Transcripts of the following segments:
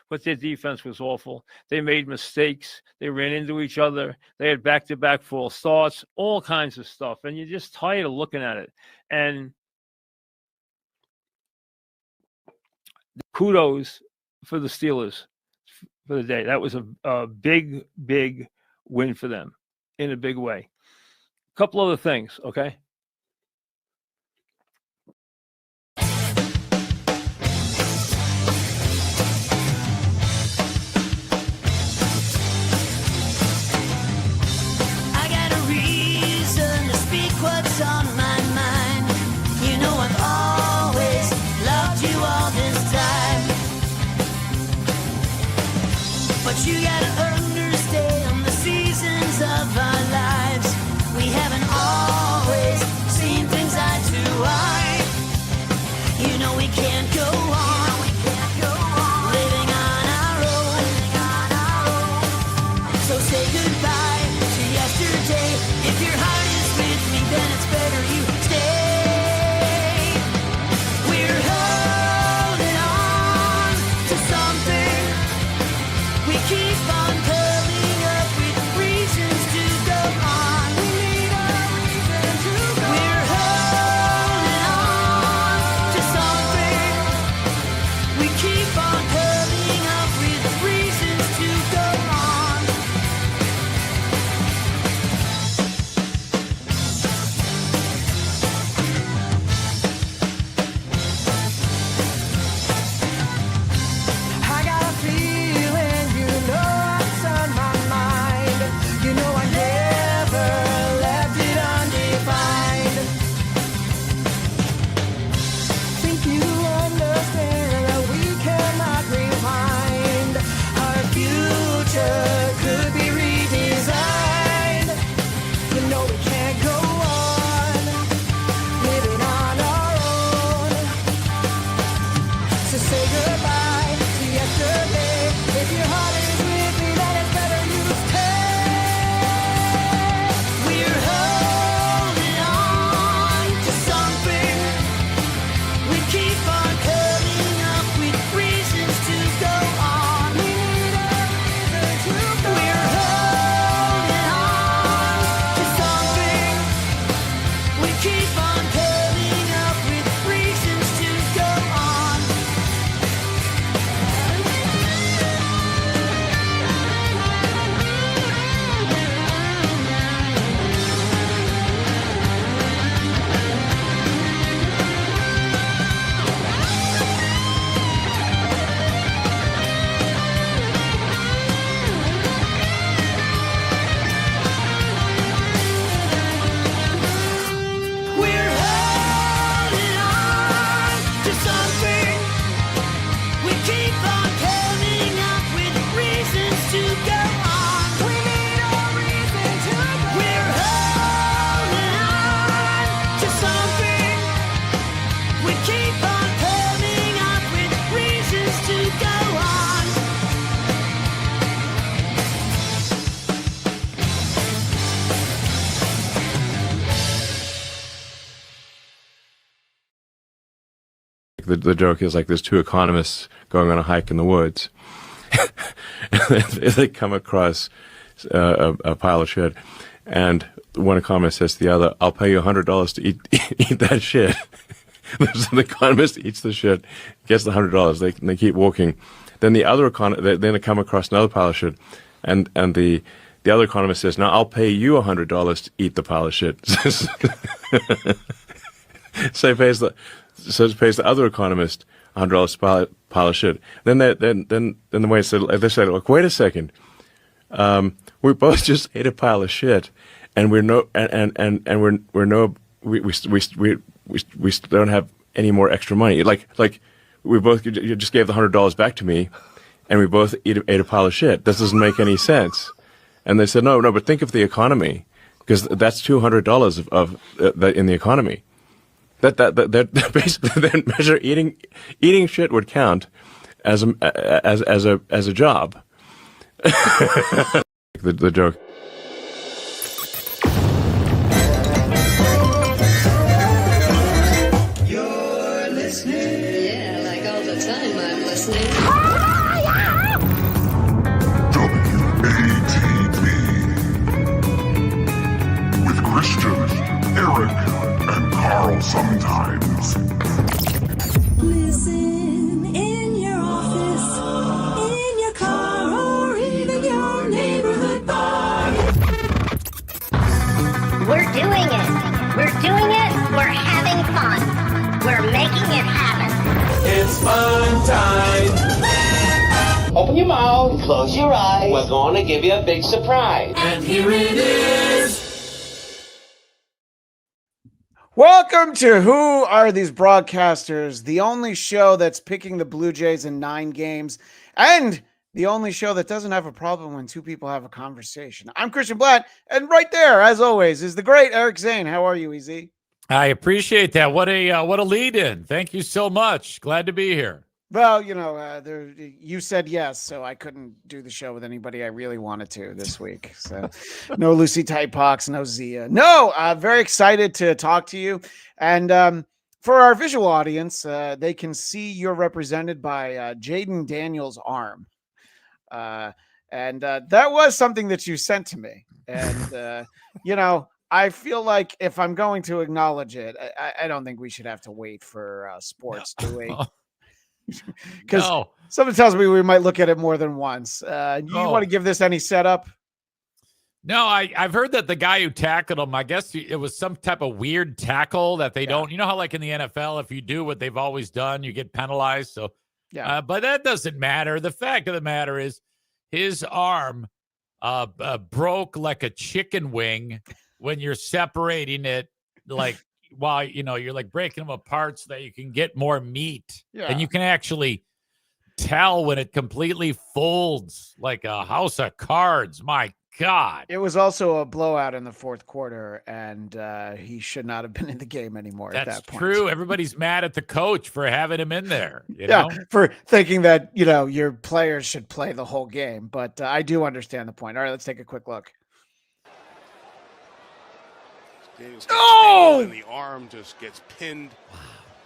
but their defense was awful. They made mistakes. They ran into each other. They had back-to-back false starts, all kinds of stuff. And you're just tired of looking at it. And kudos for the Steelers for the day. That was a big, big win for them in a big way. A couple other things, okay? What's on my mind? You know I've always loved you all this time, but you gotta understand the seasons of our lives. We haven't always seen things eye to eye. You know we can't go on living on our own. So say goodbye to yesterday. If your heart is with me, then it's better you stay. We're holding on to something. We keep on coming up with reasons to go on. We need a reason to go on. We're holding on to something. We keep on coming up with reasons to go on. I got a feeling, you know what's on my mind. You know I never left it undefined. Think you understand that we cannot rewind. Our future could be redesigned. You know we can't go on living on our own. So say goodbye to yesterday. If your heart is with me, then it's better you stay. We're holding on to something. We keep on coming up with reasons to go on. We need a reason to go on. We're holding on to something. We keep on coming up with reasons to go on. We're holding on to something. We keep on coming up with reasons to go on. We need a reason to go on. We're holding on to something. We keep on coming up with reasons to go on. The joke is like there's two economists going on a hike in the woods. They come across a pile of shit, and one economist says to the other, "I'll pay you $100 to eat that shit." So the economist eats the shit, gets the $100. They keep walking. Then the other then they come across another pile of shit, and the other economist says, "Now I'll pay you $100 to eat the pile of shit." So it pays the other economist $100 to pile of shit. Then the way they said, "Look, wait a second. We both just ate a pile of shit, and we don't have any more extra money. Like we both you just gave the $100 back to me, and we both ate a pile of shit. This doesn't make any sense." And they said, "No, but think of the economy, because that's $200 of in the economy. That basically that measure eating shit would count as a job." the joke. You're listening. Yeah, like all the time I'm listening. Open your mouth, close your eyes. We're going to give you a big surprise. And here it is. Welcome to Who Are These Broadcasters, the only show that's picking the Blue Jays in 9 games, and the only show that doesn't have a problem when two people have a conversation. I'm Christian Bladt, and right there, as always, is the great Eric Zane. How are you, EZ? I appreciate that. What a lead-in. Thank you so much. Glad to be here. Well, you said yes, so I couldn't do the show with anybody I really wanted to this week. So no Lucy Typox, no Zia. No, very excited to talk to you. And for our visual audience, they can see you're represented by Jaden Daniels' arm. And that was something that you sent to me. And, I feel like if I'm going to acknowledge it, I don't think we should have to wait for sports, do we? Because something tells me we might look at it more than once. You want to give this any setup? No, I've heard that the guy who tackled him, I guess it was some type of weird tackle that they don't. You know how like in the NFL, if you do what they've always done, you get penalized. So, but that doesn't matter. The fact of the matter is his arm broke like a chicken wing when you're separating it, like while you're like breaking them apart so that you can get more meat, and you can actually tell when it completely folds like a house of cards. My God. It was also a blowout in the fourth quarter, and he should not have been in the game anymore. That's at that point. True. Everybody's mad at the coach for having him in there. You know? For thinking that, your players should play the whole game. But I do understand the point. All right, let's take a quick look. And the arm just gets pinned.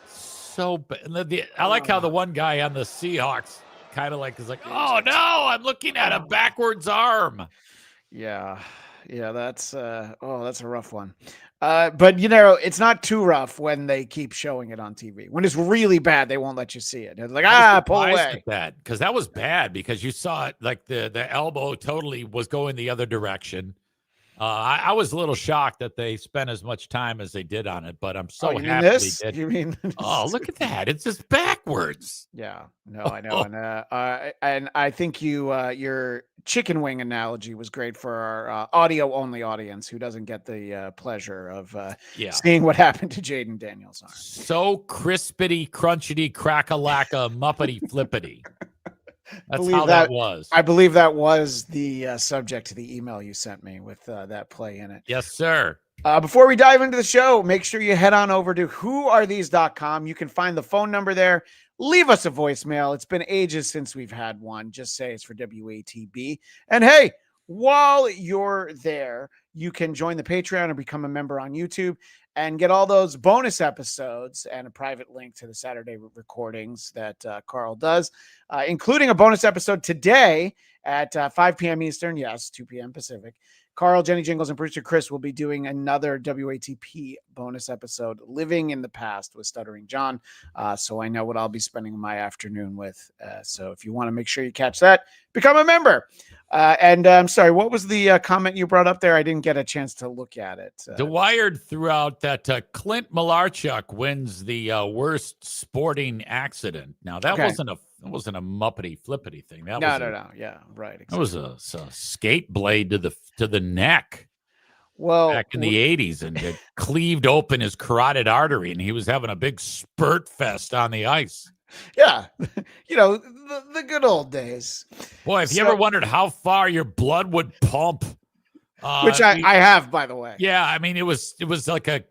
So bad. I like how the one guy on the Seahawks kind of is like, oh no, I'm looking at a backwards arm. Yeah, that's a rough one. But it's not too rough when they keep showing it on TV. When it's really bad, they won't let you see it. It's like, pull away. Because that was bad, because you saw it like the elbow totally was going the other direction. I was a little shocked that they spent as much time as they did on it, but I'm so happy they did. You mean? Oh, look at that! It's just backwards. Yeah, no, I know, and I think your chicken wing analogy was great for our audio only audience who doesn't get the pleasure of seeing what happened to Jaden Daniels' arm. So crispity, crunchity, crack-a-lacka, muppety, flippity. That's how that was. I believe that was the subject to the email you sent me with that play in it. Yes, sir. Before we dive into the show, make sure you head on over to whoarethese.com. You can find the phone number there. Leave us a voicemail. It's been ages since we've had one. Just say it's for WATB. And hey, while you're there, you can join the Patreon or become a member on YouTube and get all those bonus episodes and a private link to the Saturday recordings that Carl does, including a bonus episode today at 5 p.m. Eastern. Yes, 2 p.m. Pacific. Carl, Jenny Jingles, and producer Chris will be doing another WATP bonus episode, Living in the Past with Stuttering John. So I know what I'll be spending my afternoon with. So if you want to make sure you catch that, become a member. And I'm sorry, what was the comment you brought up there? I didn't get a chance to look at it. The Wired threw out that Clint Malarchuk wins the worst sporting accident. Now that wasn't a muppety flippity thing. That no. Yeah, right. Exactly. That was a skate blade to the neck. Well, back in the 80s, and it cleaved open his carotid artery, and he was having a big spurt fest on the ice. Yeah, the good old days. Boy, if you ever wondered how far your blood would pump, which I have, by the way. Yeah, I mean, it was like a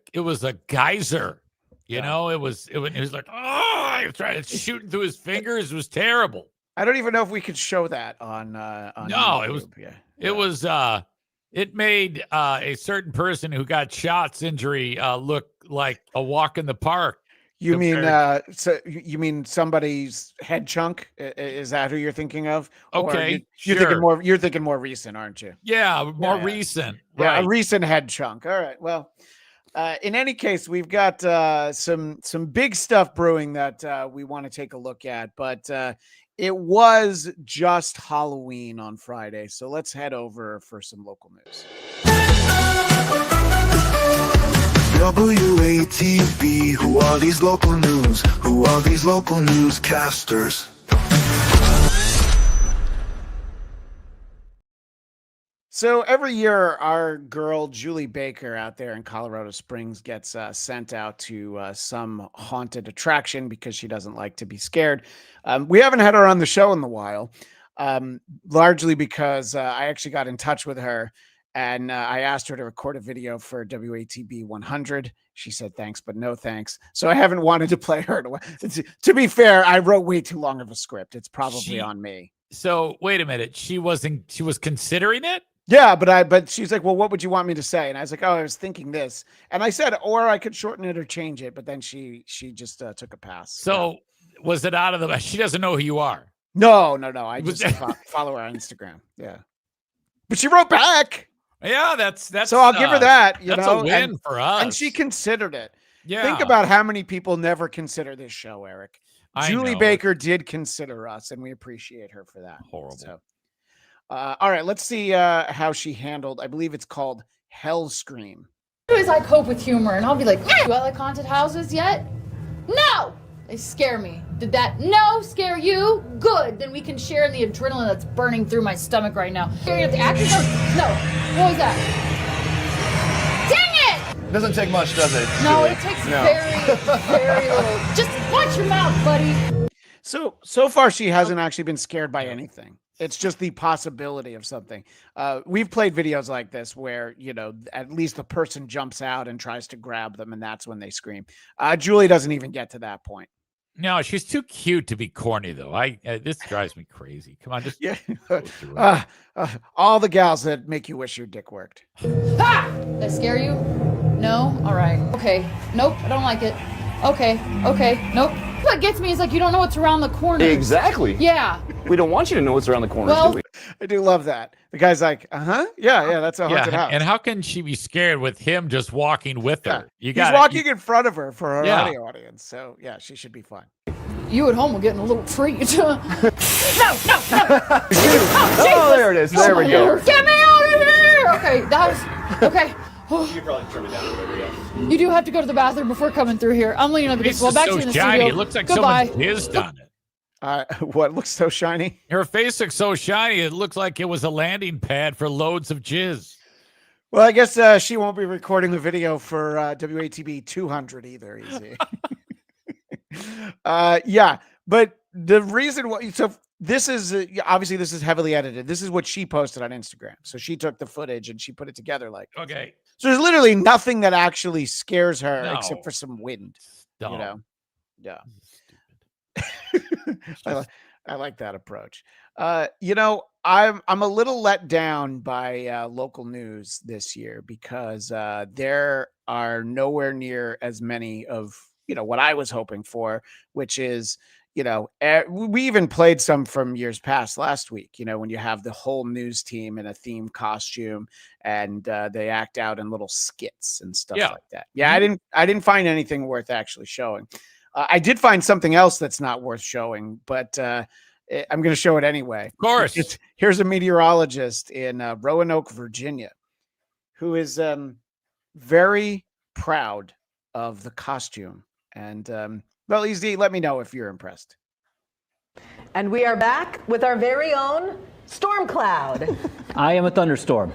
geyser. You know, it was like, he was trying to shooting through his fingers. It was terrible. I don't even know if we could show that on no, YouTube. It made a certain person who got shots injury look like a walk in the park. You mean somebody's head chunk? Is that who you're thinking of? Okay, you're thinking more recent, aren't you? Yeah, more recent. Yeah, right. A recent head chunk. All right. Well, in any case, we've got some big stuff brewing that we want to take a look at, but it was just Halloween on Friday, so let's head over for some local news. WATB, who are these local news? Who are these local newscasters? So every year, our girl Julie Baker out there in Colorado Springs gets sent out to some haunted attraction because she doesn't like to be scared. We haven't had her on the show in a while, largely because I actually got in touch with her and I asked her to record a video for WATB 100. She said thanks, but no thanks. So I haven't wanted to play her. To be fair, I wrote way too long of a script. It's probably on me. So wait a minute. She was considering it? Yeah, but she's like, well, what would you want me to say? And I was like, oh, I was thinking this. And I said, or I could shorten it or change it. But then she just took a pass. So was it out of the, she doesn't know who you are? No. I just follow her on Instagram. Yeah. But she wrote back. Yeah, that's so I'll give her that. That's a win for us. And she considered it. Yeah. Think about how many people never consider this show, Eric. Julie know. Baker did consider us, and we appreciate her for that. Horrible. So, all right, let's see how she handled. I believe it's called Hell Scream. Always I cope with humor, and I'll be like, do I like haunted houses yet? No! They scare me. Did that no scare you? Good. Then we can share in the adrenaline that's burning through my stomach right now. Staring at the actors? No. What was that? Dang it! It doesn't take much, does it? No, it takes very little. Just watch your mouth, buddy. So far, she hasn't actually been scared by anything. It's just the possibility of something. We've played videos like this where, at least the person jumps out and tries to grab them, and that's when they scream. Julie doesn't even get to that point. No, she's too cute to be corny, though. This drives me crazy. Come on, just all the gals that make you wish your dick worked. Ha! Did I scare you? No? All right. Okay. Nope. I don't like it. Okay. Nope. What gets me is you don't know what's around the corner. Exactly. Yeah. We don't want you to know what's around the corners, do we? I do love that. The guy's like, yeah, that's a haunted house. And how can she be scared with him just walking with her? He's walking in front of her for her audio audience. So, yeah, she should be fine. You at home are getting a little treat. No. Oh, there it is. There we go. Get me out of here! Okay, that was... Okay. You can probably trim it down a bit, yeah. You do have to go to the bathroom before coming through here. I'm leaning on the baseball. Back to you in the studio. It looks like Goodbye. someone pissed on it. What looks so shiny? Her face looks so shiny. It looked like it was a landing pad for loads of jizz. Well, I guess she won't be recording the video for WATB 200 either. Easy. Yeah, but the reason why, so this is obviously this is heavily edited. This is what she posted on Instagram. So she took the footage and she put it together okay. So there's literally nothing that actually scares her except for some wind. Yeah. I like that approach. I'm a little let down by local news this year because there are nowhere near as many of what I was hoping for, which is we even played some from years past last week, when you have the whole news team in a theme costume and they act out in little skits and stuff like that. Yeah. I didn't find anything worth actually showing. I did find something else that's not worth showing, but I'm going to show it anyway. Of course. Here's a meteorologist in Roanoke, Virginia, who is very proud of the costume. And, well, Easy, let me know if you're impressed. And we are back with our very own Storm Cloud. I am a thunderstorm.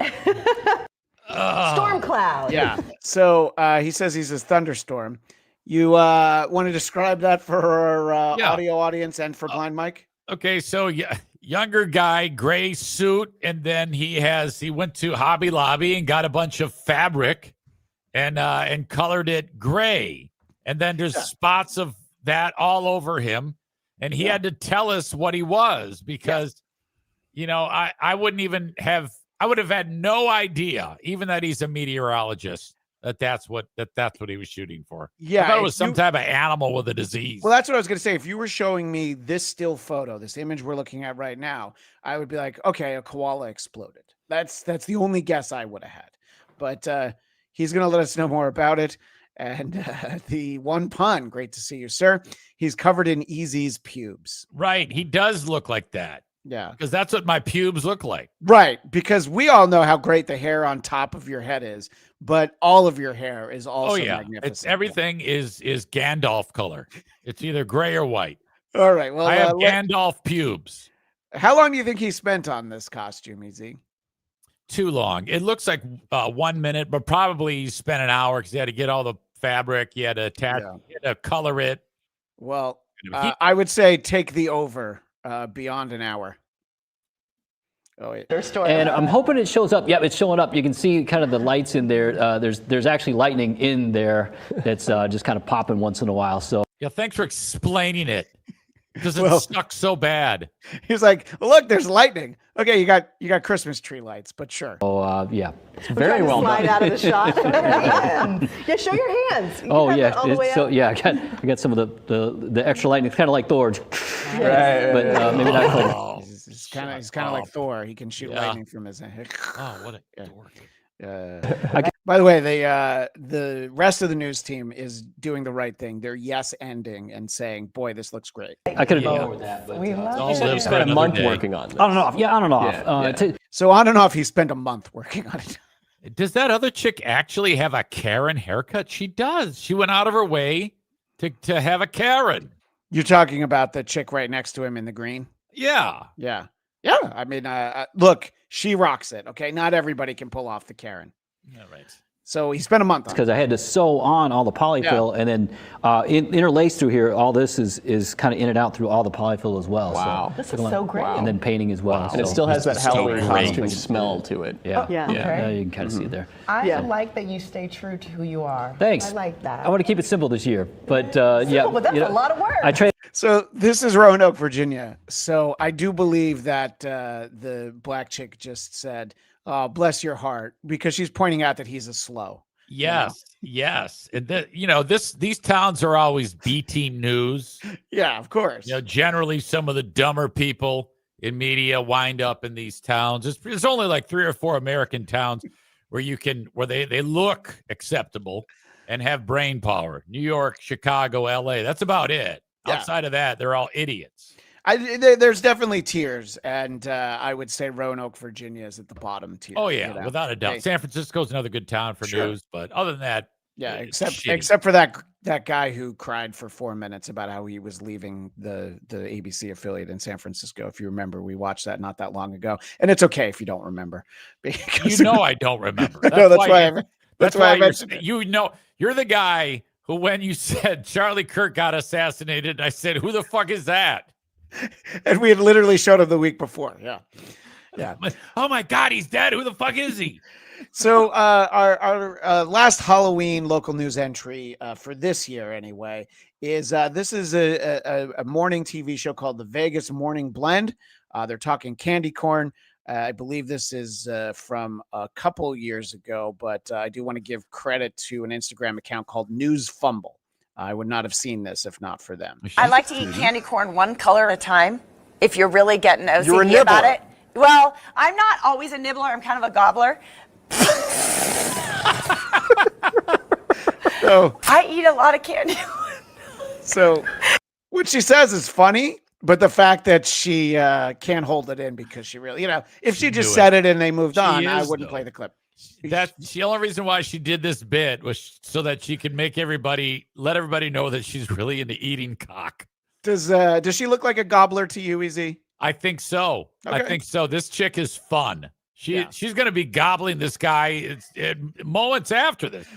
Storm Cloud. Yeah. So he says he's a thunderstorm. You want to describe that for our audio audience and for Blind Mike? Okay, so younger guy, gray suit, and then he went to Hobby Lobby and got a bunch of fabric and colored it gray. And then there's spots of that all over him. And he had to tell us what he was because, I wouldn't even I would have had no idea, even that he's a meteorologist, that's what he was shooting for. Yeah. I thought it was some type of animal with a disease. Well, that's what I was going to say. If you were showing me this still photo, this image we're looking at right now, I would be like, okay, a koala exploded. That's the only guess I would have had. But he's going to let us know more about it. And the one pun, great to see you, sir. He's covered in Easy's pubes. Right. He does look like that. Yeah. Because that's what my pubes look like. Right. Because we all know how great the hair on top of your head is, but all of your hair is also magnificent. It's everything is Gandalf color. It's either gray or white. All right. Well, I have Gandalf pubes. How long do you think he spent on this costume, Easy? too long. It looks like 1 minute, but probably he spent an hour because he had to get all the fabric. He had to attach, he had to color it. Well, I would say take the over beyond an hour. Oh, wait. And I'm hoping it shows up. Yep, it's showing up. You can see kind of the lights in there. There's actually lightning in there that's just kind of popping once in a while. So yeah, thanks for explaining it because it sucks so bad. He's like, look, there's lightning. Okay, you got Christmas tree lights, but sure. Oh, yeah, it's very well done. Slide out of the shot. Yeah, show your hands. You I got some of the extra lightning. It's kind of like Thor, but maybe not quite. He's kind of like Thor. He can shoot lightning from his head. Oh, what a dork. By the way, the rest of the news team is doing the right thing. They're ending and saying, "Boy, this looks great." I could have gone with that, but we he spent a month working on this. On and off. Yeah, on and off. So on and off, he spent a month working on it. Does that other chick actually have a Karen haircut? She does. She went out of her way to have a Karen. You're talking about the chick right next to him in the green? Yeah. Yeah. I mean, look, she rocks it. Okay, not everybody can pull off the Karen. Yeah, right. So he spent a month on it. Because I had to sew on all the polyfill, and then interlaced through here, all this is kind of in and out through all the polyfill as well. Wow. So, this is so great. And then painting as well. Wow. And it still has that Halloween costume smell to it. Yeah. Okay. You can kind of see it there. I like that you stay true to who you are. Thanks. I like that. I want to keep it simple this year, but but that's a lot of work. So this is Roanoke, Virginia. So I do believe that the black chick just said, "Oh, bless your heart," because she's pointing out that he's a slow. Yes, yes. And these towns are always B team news. Yeah, of course. Generally some of the dumber people in media wind up in these towns. There's only like 3 or 4 American towns where they look acceptable and have brain power. New York, Chicago, LA. That's about it. Yeah. Outside of that, they're all idiots. There's definitely tiers, and I would say Roanoke, Virginia is at the bottom tier. Oh yeah, without a doubt. San Francisco's another good town for news, but other than that, except for that guy who cried for 4 minutes about how he was leaving the ABC affiliate in San Francisco. If you remember, we watched that not that long ago, and it's okay if you don't remember. Because I don't remember. That's why I mentioned you're the guy who, when you said Charlie Kirk got assassinated, I said, "Who the fuck is that?" And we had literally showed him the week before. Yeah. Oh my God, he's dead. Who the fuck is he? So our last Halloween local news entry for this year, anyway, is this is a morning TV show called The Vegas Morning Blend. They're talking candy corn. I believe this is from a couple years ago, but I do want to give credit to an Instagram account called News Fumble. I would not have seen this if not for them. I like to eat candy corn one color at a time. If you're really getting OCD about it. Well, I'm not always a nibbler. I'm kind of a gobbler. So I eat a lot of candy. So what she says is funny, but the fact that she can't hold it in because she really, if she just said it and they moved on, I wouldn't play the clip. That's the only reason why she did this bit was so that she could let everybody know that she's really into eating cock. Does she look like a gobbler to you, Easy? I think so. Okay. I think so. This chick is fun. She's going to be gobbling this guy moments after this.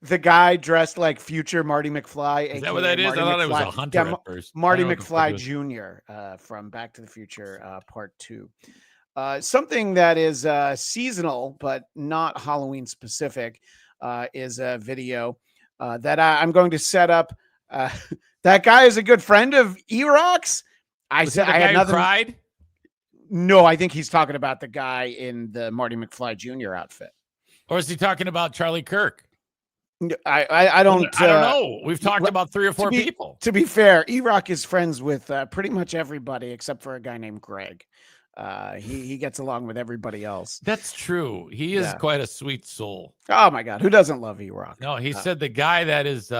The guy dressed like future Marty McFly. Is that what that is? I thought it was a hunter at first. Marty McFly Jr. From Back to the Future Part 2. Something that is seasonal but not Halloween specific is a video that I'm going to set up. That guy is a good friend of E-Rock's. I had another. Cried? No, I think he's talking about the guy in the Marty McFly Jr. outfit. Or is he talking about Charlie Kirk? I don't know. We've talked about 3 or 4 people. To be fair, E-Rock is friends with pretty much everybody except for a guy named Greg. He gets along with everybody else. That's true. He is quite a sweet soul. Oh my God, who doesn't love E-Rock? No, he said the guy that is.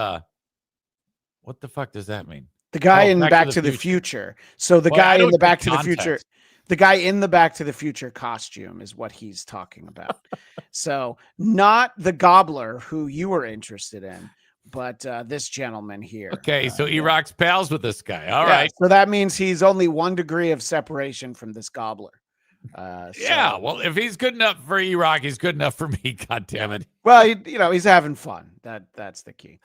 What the fuck does that mean? The guy in Back to the Future. So the guy in the Back to the Future. The guy in the Back to the Future costume is what he's talking about. So not the gobbler who you were interested in, but this gentleman here. Okay, so E-Rock's pals with this guy. All right. So that means he's only 1 degree of separation from this gobbler. Yeah, well, if he's good enough for E-Rock, he's good enough for me. God damn it. Well, he's having fun. That's the key.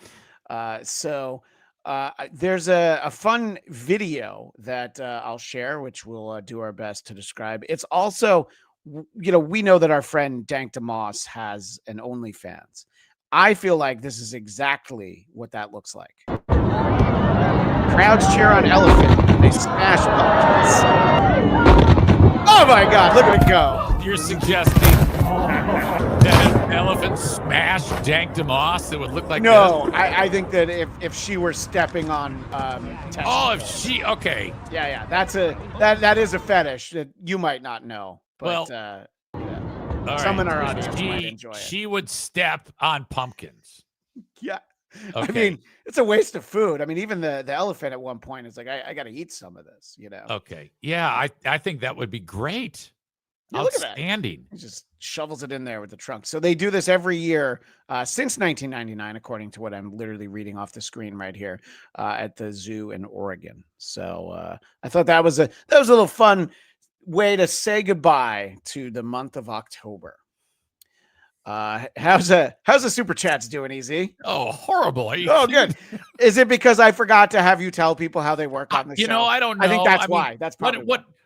There's a fun video that I'll share, which we'll do our best to describe. It's also, we know that our friend Dank DeMoss has an OnlyFans. I feel like this is exactly what that looks like. Crowds cheer on elephant. They smash pumpkins. Oh my God, look at it go. You're suggesting that an elephant smashed Dank DeMoss? It would look like no, this? I think that if she were stepping on okay. Yeah, that is a fetish that you might not know. But some in our audience might enjoy it. She would step on pumpkins. Yeah. Okay. I mean, it's a waste of food. I mean, even the elephant at one point is like, I got to eat some of this, Okay. Yeah, I think that would be great. Yeah, outstanding. He just shovels it in there with the trunk. So they do this every year since 1999, according to what I'm literally reading off the screen right here at the zoo in Oregon. So I thought that was a little fun way to say goodbye to the month of October. How's the super chats doing, Easy? Oh, horrible. Good. Is it because I forgot to have you tell people how they work on the show? I don't know. I think that's why. That's probably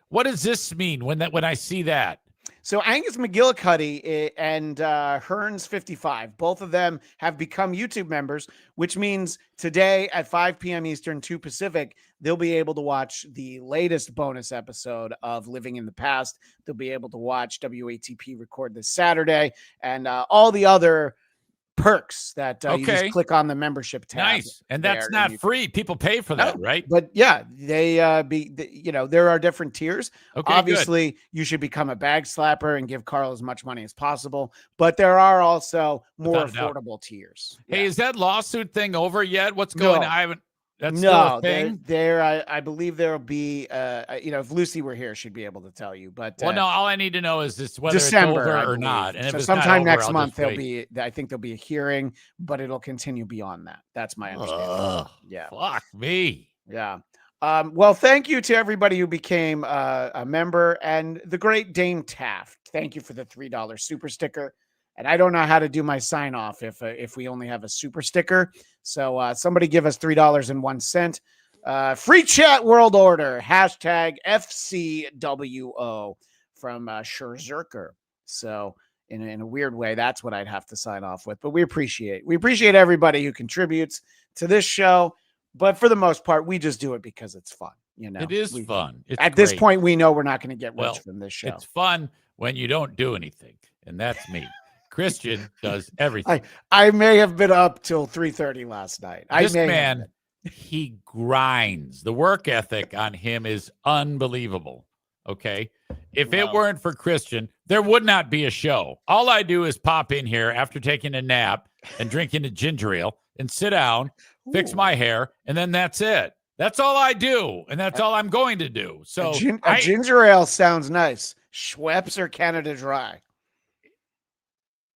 what does this mean when I see that? So Angus McGillicuddy and Hearns 55, both of them have become YouTube members, which means today at 5 p.m. Eastern, 2 Pacific, they'll be able to watch the latest bonus episode of Living in the Past. They'll be able to watch WATP record this Saturday and all the other perks that you just click on the membership tab. Nice. And that's not free. People pay for that, right? But yeah, there are different tiers. Okay, obviously, you should become a bag slapper and give Carl as much money as possible. But there are also more affordable tiers. Hey, is that lawsuit thing over yet? What's going on? That's still a thing? I believe there'll be, if Lucy were here, she'd be able to tell you. But no, all I need to know is this whether December, it's over or not. And so if it's sometime not over, next I'll month just wait. I think there'll be a hearing, but it'll continue beyond that. That's my understanding. Yeah. Fuck me. Yeah. Well, thank you to everybody who became a member, and the great Dame Taft. Thank you for the $3 super sticker. And I don't know how to do my sign off if we only have a super sticker. So somebody give us $3.01. Free chat world order, hashtag FCWO from Scherzerker. So in a weird way, that's what I'd have to sign off with. But we appreciate everybody who contributes to this show. But for the most part, we just do it because it's fun. It is fun. It's at this point, we know we're not going to get rich from this show. It's fun when you don't do anything. And that's me. Christian does everything. I may have been up till 3:30 last night. This man, he grinds. The work ethic on him is unbelievable. Okay. If it weren't for Christian, there would not be a show. All I do is pop in here after taking a nap and drinking a ginger ale and sit down, fix my hair, and then that's it. That's all I do. And that's all I'm going to do. So a ginger ale sounds nice. Schweppes or Canada Dry?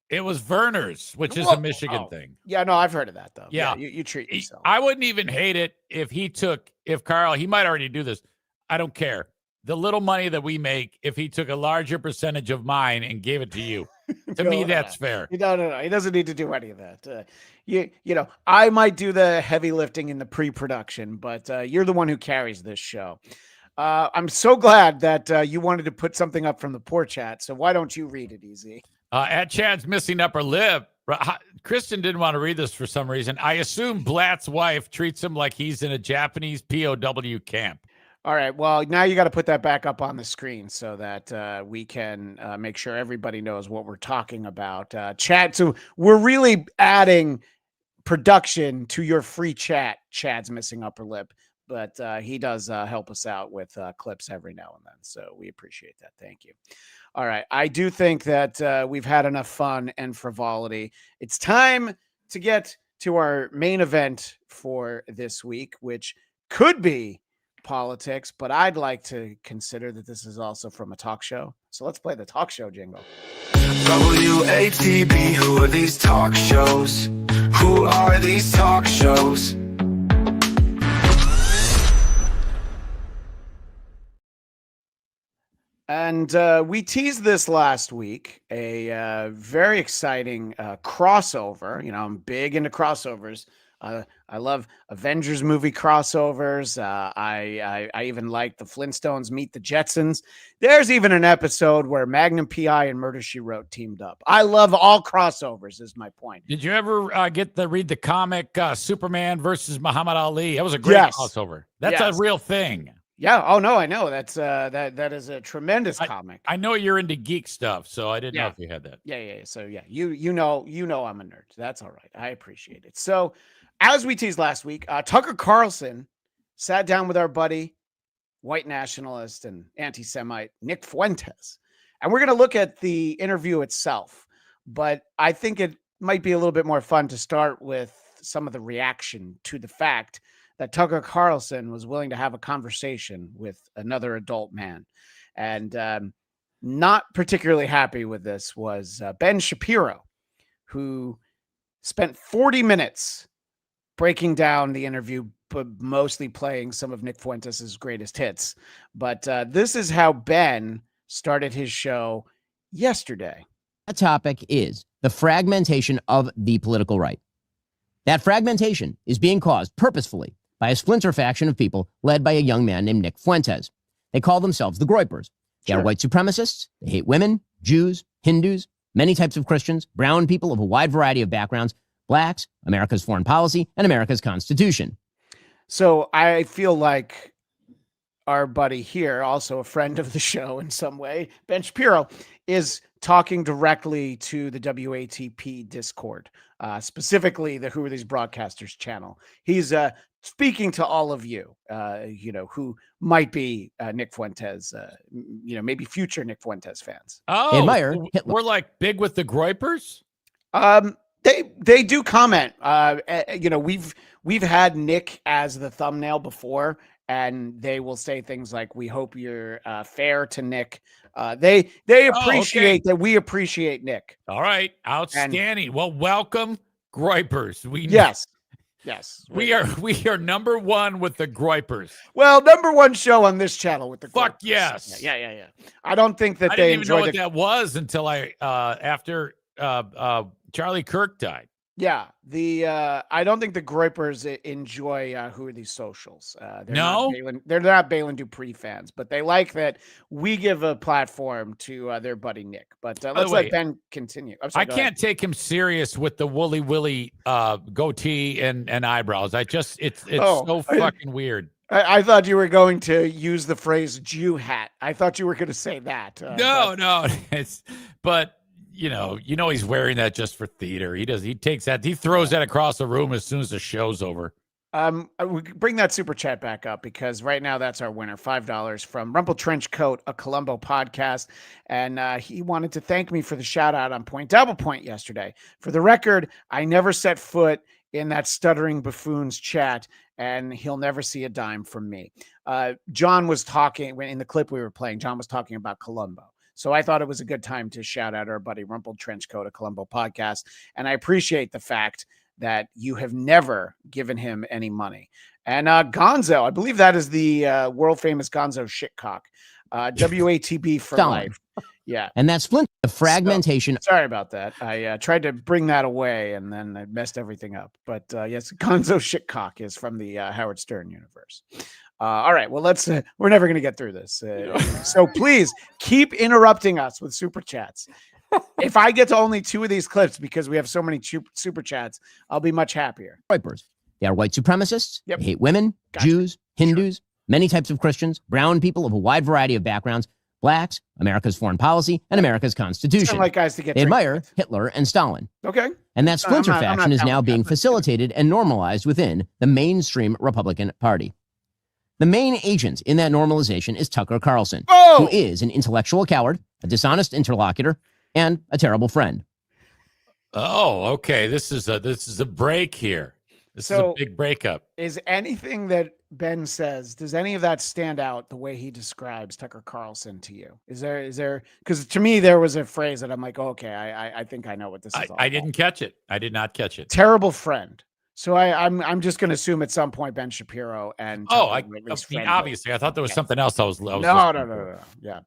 It was Verner's, which is a Michigan thing. Yeah, no, I've heard of that, though. Yeah, you treat yourself. I wouldn't even hate it if Carl, he might already do this. I don't care. The little money that we make, if he took a larger percentage of mine and gave it to you. To me, that's fair. No. He doesn't need to do any of that. I might do the heavy lifting in the pre-production, but you're the one who carries this show. I'm so glad that you wanted to put something up from the poor chat. So why don't you read it, Easy? At Chad's missing upper lip, Kristen didn't want to read this for some reason. I assume Blatt's wife treats him like he's in a Japanese POW camp. All right. Well, now you got to put that back up on the screen so that we can make sure everybody knows what we're talking about. Chad, so we're really adding production to your free chat, Chad's missing upper lip. But he does help us out with clips every now and then. So we appreciate that. Thank you. All right. I do think that we've had enough fun and frivolity. It's time to get to our main event for this week, which could be politics, but I'd like to consider that this is also from a talk show. So let's play the talk show jingle. WATB, who are these talk shows? Who are these talk shows? And we teased this last week, a very exciting crossover. You know, I'm big into crossovers. I love Avengers movie crossovers. I even like the Flintstones meet the Jetsons. There's even an episode where Magnum PI and Murder, She Wrote teamed up. I love all crossovers is my point. Did you ever get to read the comic Superman versus Muhammad Ali? That was a great crossover. That's a real thing. Yeah. Oh no, I know. That's that is a tremendous comic. I know you're into geek stuff, so I didn't know if you had that. Yeah. So yeah, you know I'm a nerd. That's all right. I appreciate it. So as we teased last week, Tucker Carlson sat down with our buddy, white nationalist and anti-Semite Nick Fuentes, and we're going to look at the interview itself. But I think it might be a little bit more fun to start with some of the reaction to the fact that Tucker Carlson was willing to have a conversation with another adult man. And not particularly happy with this was Ben Shapiro, who spent 40 minutes breaking down the interview, but mostly playing some of Nick Fuentes' greatest hits. But this is how Ben started his show yesterday. That topic is the fragmentation of the political right. That fragmentation is being caused purposefully by a splinter faction of people led by a young man named Nick Fuentes. They call themselves the Groypers. They are white supremacists. They hate women, Jews, Hindus, many types of Christians, brown people of a wide variety of backgrounds, blacks, America's foreign policy, and America's Constitution. So I feel like our buddy here, also a friend of the show in some way, Ben Shapiro, is talking directly to the WATP Discord, specifically the Who Are These Broadcasters channel. He's speaking to all of you, who might be Nick Fuentes, maybe future Nick Fuentes fans. Oh, admire Hitler. We're like big with the Groypers? They do comment. We've had Nick as the thumbnail before, and they will say things like, "We hope you're fair to Nick." They appreciate that we appreciate Nick. All right, outstanding. Well, welcome, Groypers. Yes. We are number one with the Groypers. Well, number one show on this channel with the Fuck Groypers. yes. Yeah. I don't think that I they didn't even know enjoy what that was until after Charlie Kirk died. Yeah, I don't think the Groypers enjoy Who Are These Socials. They're not Balin Dupree fans, but they like that we give a platform to their buddy Nick. But let's let Ben continue. I can't take him serious with the woolly willy goatee and eyebrows. It's so fucking weird. I thought you were going to use the phrase Jew hat. I thought you were going to say that. No, but. You know, he's wearing that just for theater. He throws that across the room as soon as the show's over. We bring that super chat back up because right now that's our winner, $5 from Rumple Trenchcoat, a Columbo podcast. And he wanted to thank me for the shout out on Point Double Point yesterday. For the record, I never set foot in that stuttering buffoon's chat, and he'll never see a dime from me. John was talking in the clip we were playing. John was talking about Columbo. So I thought it was a good time to shout out our buddy Rumpled Trenchcoat, a Columbo podcast. And I appreciate the fact that you have never given him any money. And Gonzo, I believe that is the world famous Gonzo shitcock. WATB for life. Yeah. And that's the fragmentation. So, sorry about that. I tried to bring that away and then I messed everything up. But yes, Gonzo shitcock is from the Howard Stern universe. All right. Well, we're never going to get through this. So please keep interrupting us with super chats. If I get to only 2 of these clips because we have so many super chats, I'll be much happier. They are white supremacists. They hate women, Jews, Hindus, many types of Christians, brown people of a wide variety of backgrounds, blacks, America's foreign policy, and America's Constitution. Like guys to get they admire Hitler and Stalin. Okay. And that splinter faction is now being facilitated and normalized within the mainstream Republican Party. The main agent in that normalization is Tucker Carlson, who is an intellectual coward, a dishonest interlocutor, and a terrible friend. Oh, okay. This is a break here. This is a big breakup. Is anything that Ben says, does any of that stand out the way he describes Tucker Carlson to you? Is there, because to me, there was a phrase that I'm like, okay, I think I know what this is all I didn't catch it. I did not catch it. Terrible friend. So I'm just going to assume at some point Ben Shapiro and obviously I thought there was something else I was no. Yeah.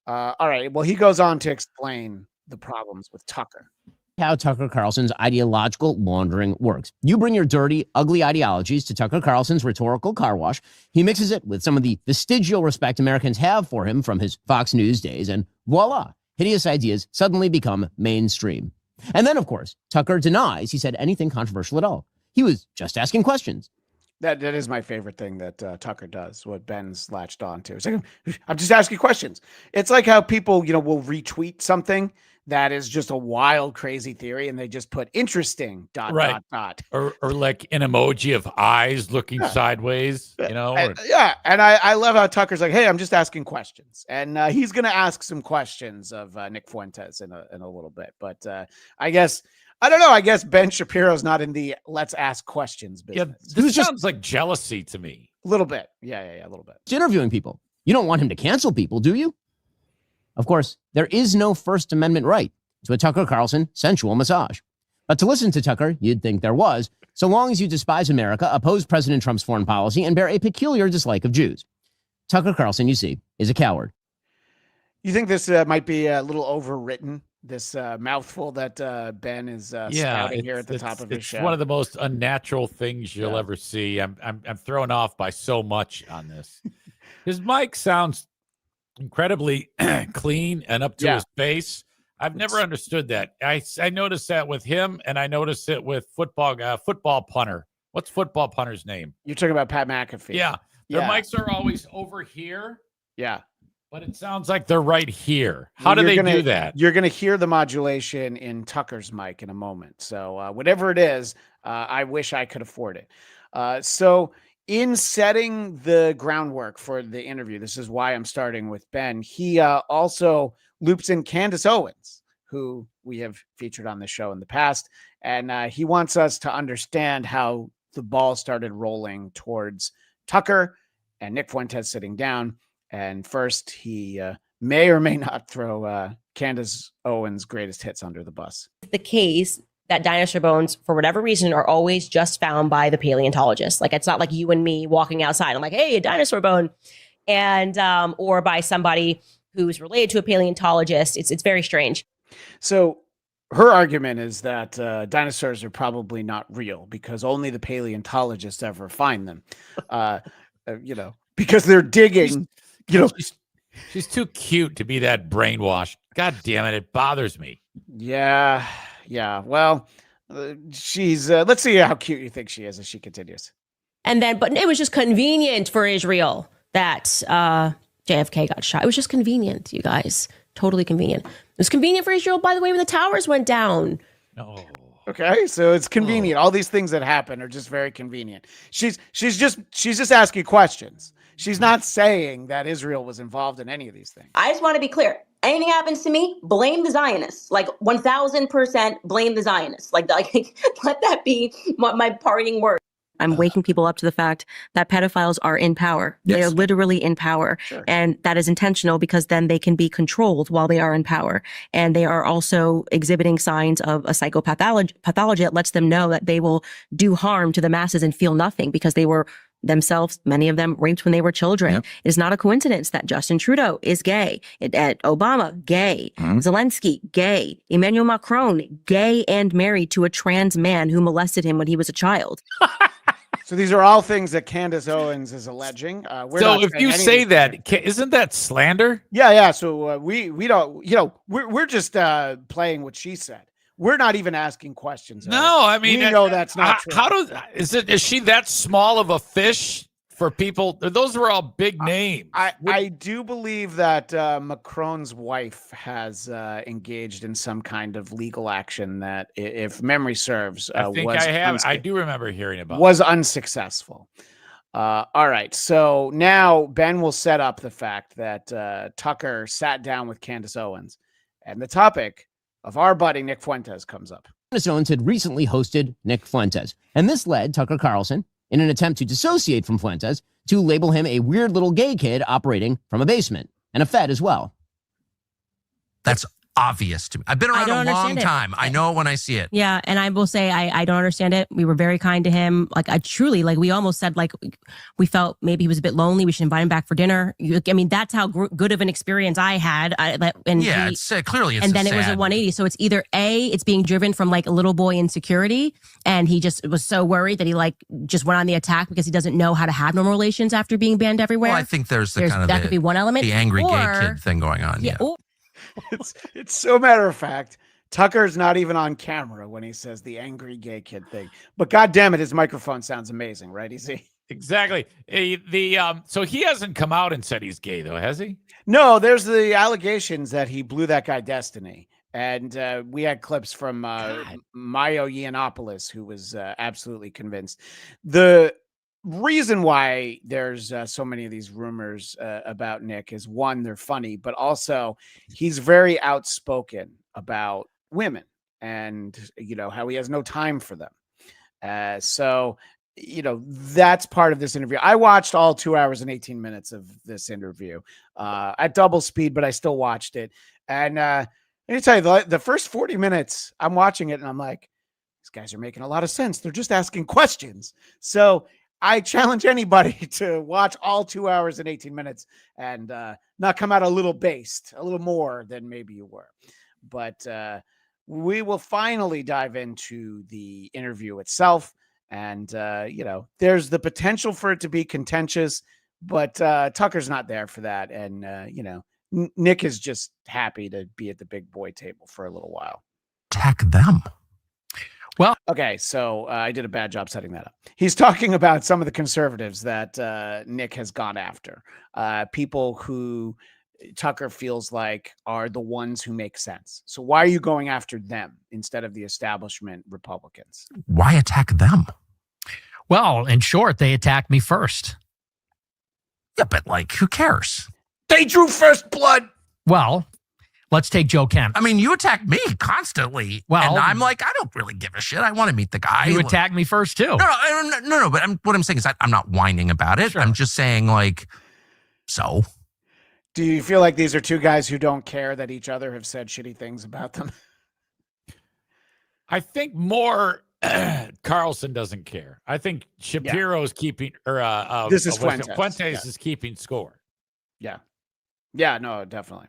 All right. Well, he goes on to explain the problems with Tucker. How Tucker Carlson's ideological laundering works. You bring your dirty, ugly ideologies to Tucker Carlson's rhetorical car wash. He mixes it with some of the vestigial respect Americans have for him from his Fox News days, and voila, hideous ideas suddenly become mainstream. And then, of course, Tucker denies he said anything controversial at all. He was just asking questions. That is my favorite thing that Tucker does, what Ben's latched on to. It's like, I'm just asking questions. It's like how people, will retweet something that is just a wild, crazy theory, and they just put interesting ... Or like an emoji of eyes looking sideways, And I love how Tucker's like, hey, I'm just asking questions. And he's going to ask some questions of Nick Fuentes in a little bit. But I don't know. I guess Ben Shapiro's not in the let's ask questions business. Yeah, this sounds like jealousy to me. A little bit. Yeah, a little bit. He's interviewing people. You don't want him to cancel people, do you? Of course, there is no First Amendment right to a Tucker Carlson sensual massage. But to listen to Tucker, you'd think there was, so long as you despise America, oppose President Trump's foreign policy, and bear a peculiar dislike of Jews. Tucker Carlson, you see, is a coward. You think this might be a little overwritten, this mouthful that Ben is spouting here at the top of his show? It's one of the most unnatural things you'll ever see. I'm thrown off by so much on this. His mic sounds incredibly clean and up to his face. I've never understood that. I noticed that with him, and I noticed it with football punter. What's football punter's name? You're talking about Pat McAfee. Yeah. Their mics are always over here. Yeah. But it sounds like they're right here. How do they do that? You're going to hear the modulation in Tucker's mic in a moment. So whatever it is, I wish I could afford it. So in setting the groundwork for the interview, this is why I'm starting with Ben. He also loops in Candace Owens, who we have featured on the show in the past. And he wants us to understand how the ball started rolling towards Tucker and Nick Fuentes sitting down. And first, he may or may not throw Candace Owens' greatest hits under the bus. The case that dinosaur bones, for whatever reason, are always just found by the paleontologist. Like, it's not like you and me walking outside. I'm like, hey, a dinosaur bone. And, or by somebody who's related to a paleontologist. It's very strange. So her argument is that dinosaurs are probably not real because only the paleontologists ever find them, because they're digging, She's too cute to be that brainwashed. God damn it. It bothers me. Yeah. Well, she's, let's see how cute you think she is as she continues. And then, but it was just convenient for Israel that JFK got shot. It was just convenient, you guys. Totally convenient. It was convenient for Israel, by the way, when the towers went down. No. Okay, so it's convenient. All these things that happen are just very convenient. She's just asking questions. She's not saying that Israel was involved in any of these things. I just want to be clear. Anything happens to me, blame the Zionists. Like 1,000% blame the Zionists. Like let that be my parting word. I'm waking people up to the fact that pedophiles are in power. Yes. They are literally in power. Sure. And that is intentional because then they can be controlled while they are in power. And they are also exhibiting signs of a psychopathology that lets them know that they will do harm to the masses and feel nothing because they were themselves, many of them, raped when they were children. Yep. It is not a coincidence that Justin Trudeau is gay. Obama, gay. Zelensky, gay. Emmanuel Macron, gay and married to a trans man who molested him when he was a child. So these are all things that Candace Owens is alleging. So if you say that, isn't that slander? Yeah. So we don't, we're just playing what she said. We're not even asking questions. No, I mean, we know that's not true. Is she that small of a fish for people? Those were all big names. I do believe that Macron's wife has engaged in some kind of legal action that, if memory serves, I do remember hearing about. Was unsuccessful. All right. So now Ben will set up the fact that Tucker sat down with Candace Owens, and the topic of our buddy Nick Fuentes comes up. Candace Owens had recently hosted Nick Fuentes, and this led Tucker Carlson, in an attempt to dissociate from Fuentes, to label him a weird little gay kid operating from a basement, and a Fed as well. That's obvious to me. I've been around a long time. I know it when I see it. Yeah, and I will say I don't understand it. We were very kind to him. Like, I truly, like, we almost said, like, we felt maybe he was a bit lonely. We should invite him back for dinner. I mean, that's how good of an experience I had. It's clearly it's and then it was a 180. So it's either A, it's being driven from like a little boy insecurity, and he just was so worried that he like just went on the attack because he doesn't know how to have normal relations after being banned everywhere. Well, I think there's that could be one element. The angry gay kid thing going on. Yeah. It's so matter of fact. Tucker's not even on camera when he says the angry gay kid thing. But God damn it, his microphone sounds amazing, right? Exactly. So he hasn't come out and said he's gay, though, has he? No, there's the allegations that he blew that guy Destiny. And we had clips from Mayo Yiannopoulos, who was absolutely convinced. The reason why there's so many of these rumors about Nick is, one, they're funny, but also he's very outspoken about women and, how he has no time for them. So, that's part of this interview. I watched all 2 hours and 18 minutes of this interview at double speed, but I still watched it. And let me tell you, the first 40 minutes, I'm watching it and I'm like, these guys are making a lot of sense. They're just asking questions. So I challenge anybody to watch all 2 hours and 18 minutes and not come out a little based, a little more than maybe you were. But we will finally dive into the interview itself. And, there's the potential for it to be contentious, but Tucker's not there for that. And, Nick is just happy to be at the big boy table for a little while. Attack them. Well, okay, so I did a bad job setting that up. He's talking about some of the conservatives that Nick has gone after, people who Tucker feels like are the ones who make sense. So why are you going after them instead of the establishment Republicans? Why attack them? Well, in short, they attacked me first. Yeah, but like, who cares? They drew first blood. Well, let's take Joe Kemp. I mean, you attack me constantly. Well, and I'm like, I don't really give a shit. I want to meet the guy. You attacked me first, too. No. But what I'm saying is I'm not whining about it. Sure. I'm just saying, like, so. Do you feel like these are two guys who don't care that each other have said shitty things about them? I think more Carlson doesn't care. I think Shapiro's keeping, or this is Fuentes. Fuentes is keeping score. Yeah, no, definitely.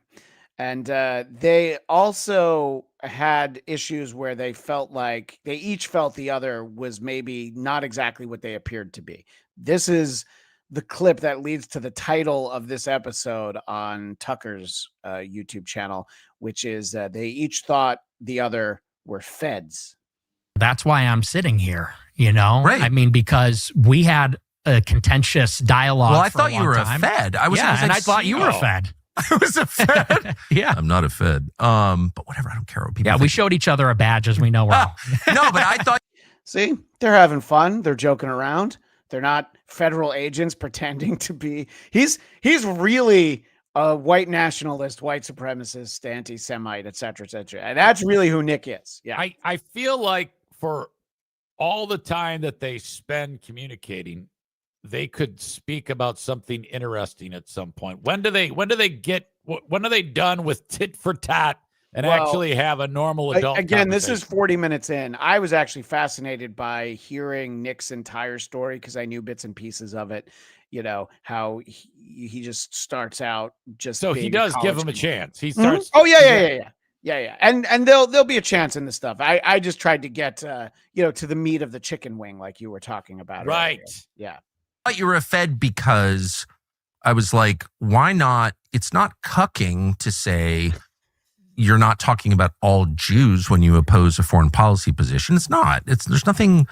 And they also had issues where they felt like they each felt the other was maybe not exactly what they appeared to be. This is the clip that leads to the title of this episode on Tucker's YouTube channel, which is they each thought the other were feds. That's why I'm sitting here, Right. I mean, because we had a contentious dialogue. Well, I thought you were a fed. I thought you were a fed. I was a fed. Yeah. I'm not a fed. But whatever. I don't care what people think. We showed each other a badge as we know well. No, but I thought. See, they're having fun. They're joking around. They're not federal agents pretending to be. He's really a white nationalist, white supremacist, anti-Semite, et cetera, et cetera. And that's really who Nick is. Yeah. I feel like for all the time that they spend communicating, they could speak about something interesting at some point. When are they done with tit for tat and actually have a normal adult again, this is 40 minutes in. I was actually fascinated by hearing Nick's entire story because I knew bits and pieces of it. How he just starts out just so he does give him a chance. He starts. Mm-hmm. Oh yeah. And there'll be a chance in this stuff. I just tried to get to the meat of the chicken wing like you were talking about. Right. Earlier. Yeah. I thought you were a fed because I was like, why not? It's not cucking to say you're not talking about all Jews when you oppose a foreign policy position. It's not. There's nothing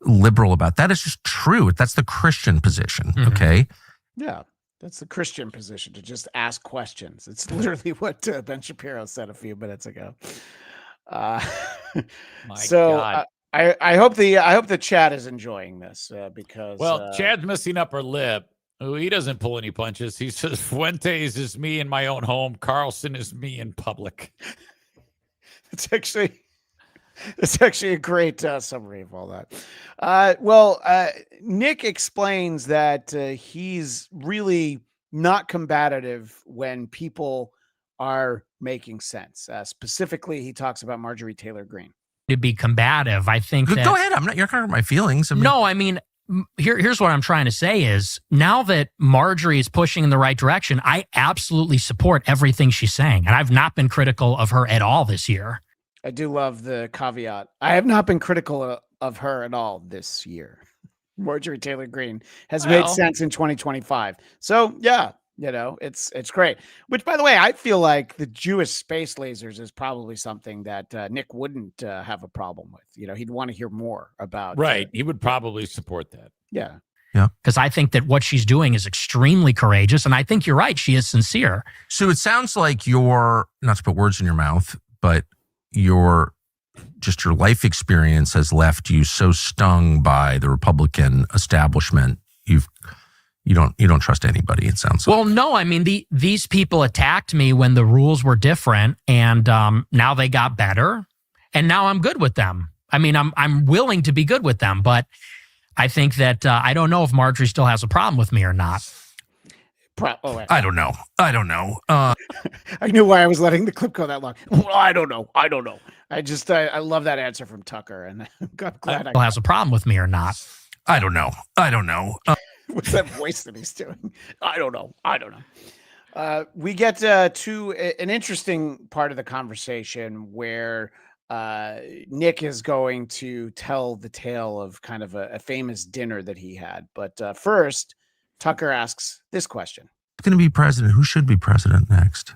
liberal about that. It's just true. That's the Christian position. Mm-hmm. Okay. Yeah. That's the Christian position, to just ask questions. It's literally what Ben Shapiro said a few minutes ago. God. I hope the chat is enjoying this because Chad's messing up her lip. Oh, he doesn't pull any punches. He says Fuentes is me in my own home. Carlson is me in public. It's actually a great summary of all that. Nick explains that he's really not combative when people are making sense. Specifically, he talks about Marjorie Taylor Greene. To be combative, I think that... Go ahead. You're kind of my feelings. No, I mean, here's what I'm trying to say is, now that Marjorie is pushing in the right direction, I absolutely support everything she's saying. And I've not been critical of her at all this year. I do love the caveat. I have not been critical of her at all this year. Marjorie Taylor Greene has made sense in 2025. So yeah, it's great. Which, by the way, I feel like the Jewish space lasers is probably something that Nick wouldn't have a problem with. He'd want to hear more about. Right. He would probably support that. Yeah. Yeah. Because I think that what she's doing is extremely courageous. And I think you're right. She is sincere. So it sounds like you're, not to put words in your mouth, but your life experience has left you so stung by the Republican establishment. You don't trust anybody, it sounds like. Well, no, I mean, these people attacked me when the rules were different, and now they got better, and now I'm good with them. I mean, I'm willing to be good with them, but I think that I don't know if Marjorie still has a problem with me or not. I don't know. I knew why I was letting the clip go that long. Well, I don't know. I love that answer from Tucker, and I'm glad still has a problem with me or not. I don't know. What's that voice that he's doing? I don't know. We get to an interesting part of the conversation where Nick is going to tell the tale of kind of a famous dinner that he had. But first, Tucker asks this question. Who's going to be president? Who should be president next?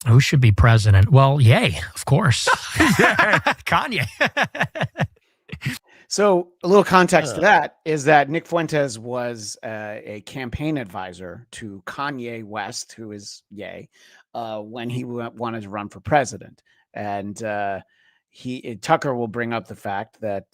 Who should be president? Well, yay, of course. Kanye. So a little context to that is that Nick Fuentes was a campaign advisor to Kanye West, who is Ye, when he wanted to run for president. And Tucker will bring up the fact that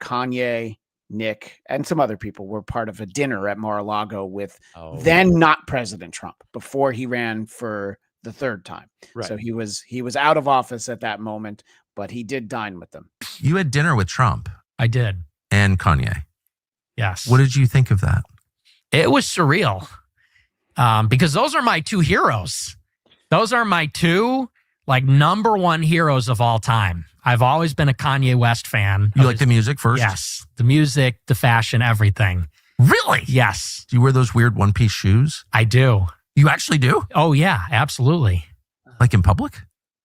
Kanye, Nick, and some other people were part of a dinner at Mar-a-Lago with then not President Trump before he ran for the third time. Right. So he was out of office at that moment, but he did dine with them. You had dinner with Trump. I did. And Kanye. Yes. What did you think of that? It was surreal because those are my two heroes. Those are my two number one heroes of all time. I've always been a Kanye West fan. You like the music first? Yes. The music, the fashion, everything. Really? Yes. Do you wear those weird one-piece shoes? I do. You actually do? Oh, yeah, absolutely. Like in public?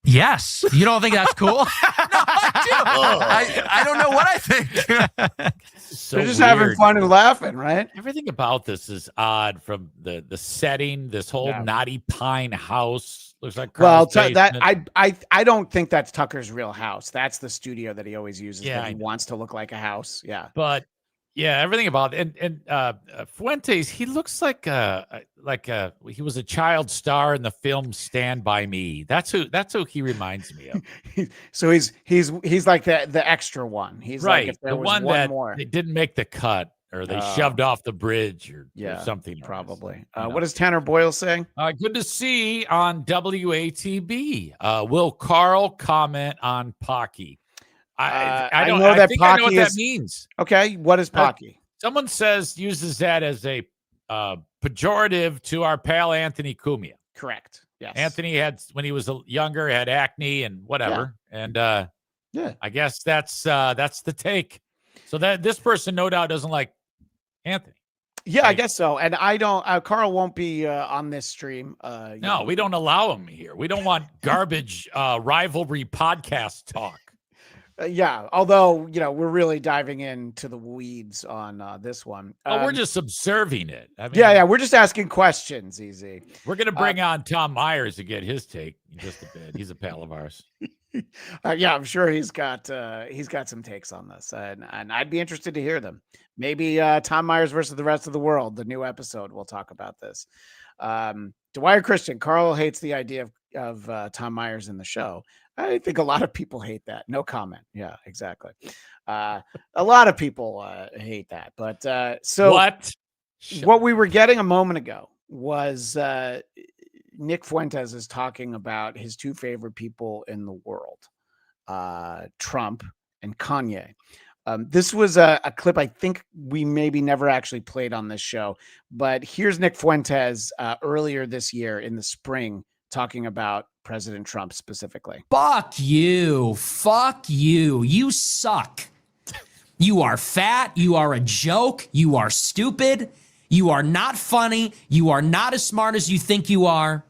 Yes. You don't think that's cool? No, I do. I don't know what I think. So they're just having fun and laughing, right? Everything about this is odd, from the setting, this whole knotty pine house. Looks like I don't think that's Tucker's real house. That's the studio that he always uses. Yeah, that he wants to look like a house. Yeah, but yeah, everything about it. And Fuentes, he looks like he was a child star in the film Stand By Me. That's who he reminds me of. So he's like the extra one. He's right, like if there the was one one that more. they didn't make the cut, or they shoved off the bridge, or something. Probably. What does Tanner Boyle say? Good to see on WATB. Will Carl comment on Pocky? I don't know that Pocky I know what that means. Okay, what is Pocky? Someone uses that as a pejorative to our pal Anthony Cumia. Correct. Yes. Anthony when he was younger, had acne and whatever, and I guess that's the take. So that this person no doubt doesn't like Anthony. Yeah, right? I guess so. And I don't. Carl won't be on this stream. No, we don't allow him here. We don't want garbage rivalry podcast talk. Yeah, although we're really diving into the weeds on this one. We're just observing it. I mean, we're just asking questions. Easy. We're gonna bring on Tom Myers to get his take in just a bit. He's a pal of ours. I'm sure he's got some takes on this, and I'd be interested to hear them. Maybe Tom Myers versus the rest of the world, the new episode. We'll talk about this. Dwyer Christian, Carl hates the idea of Tom Myers in the show. I think a lot of people hate that. No comment. Yeah, exactly. A lot of people hate that. But so what we were getting a moment ago was Nick Fuentes is talking about his two favorite people in the world, Trump and Kanye. This was a clip I think we maybe never actually played on this show, but here's Nick Fuentes earlier this year in the spring talking about President Trump specifically. Fuck you. Fuck you. You suck. You are fat. You are a joke. You are stupid. You are not funny. You are not as smart as you think you are.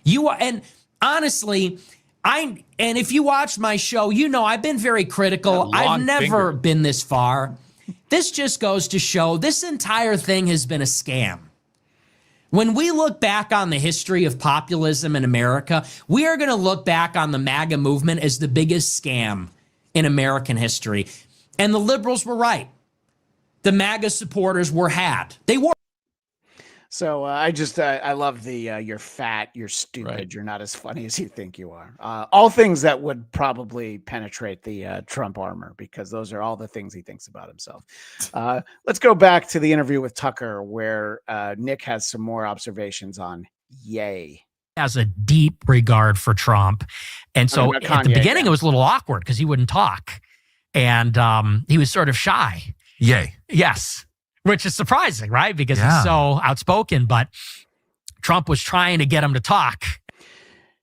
You are, and honestly, and if you watch my show, you know I've been very critical. I've never been this far. This just goes to show this entire thing has been a scam. When we look back on the history of populism in America, we are going to look back on the MAGA movement as the biggest scam in American history. And the liberals were right. The MAGA supporters were had. They were. So I love the you're fat, you're stupid, you're not as funny as you think you are. All things that would probably penetrate the Trump armor, because those are all the things he thinks about himself. Let's go back to the interview with Tucker, where Nick has some more observations on Ye. Has a deep regard for Trump. And so at the beginning, it was a little awkward because he wouldn't talk. And he was sort of shy. Ye. Yes. Which is surprising, right? Because he's so outspoken, but Trump was trying to get him to talk.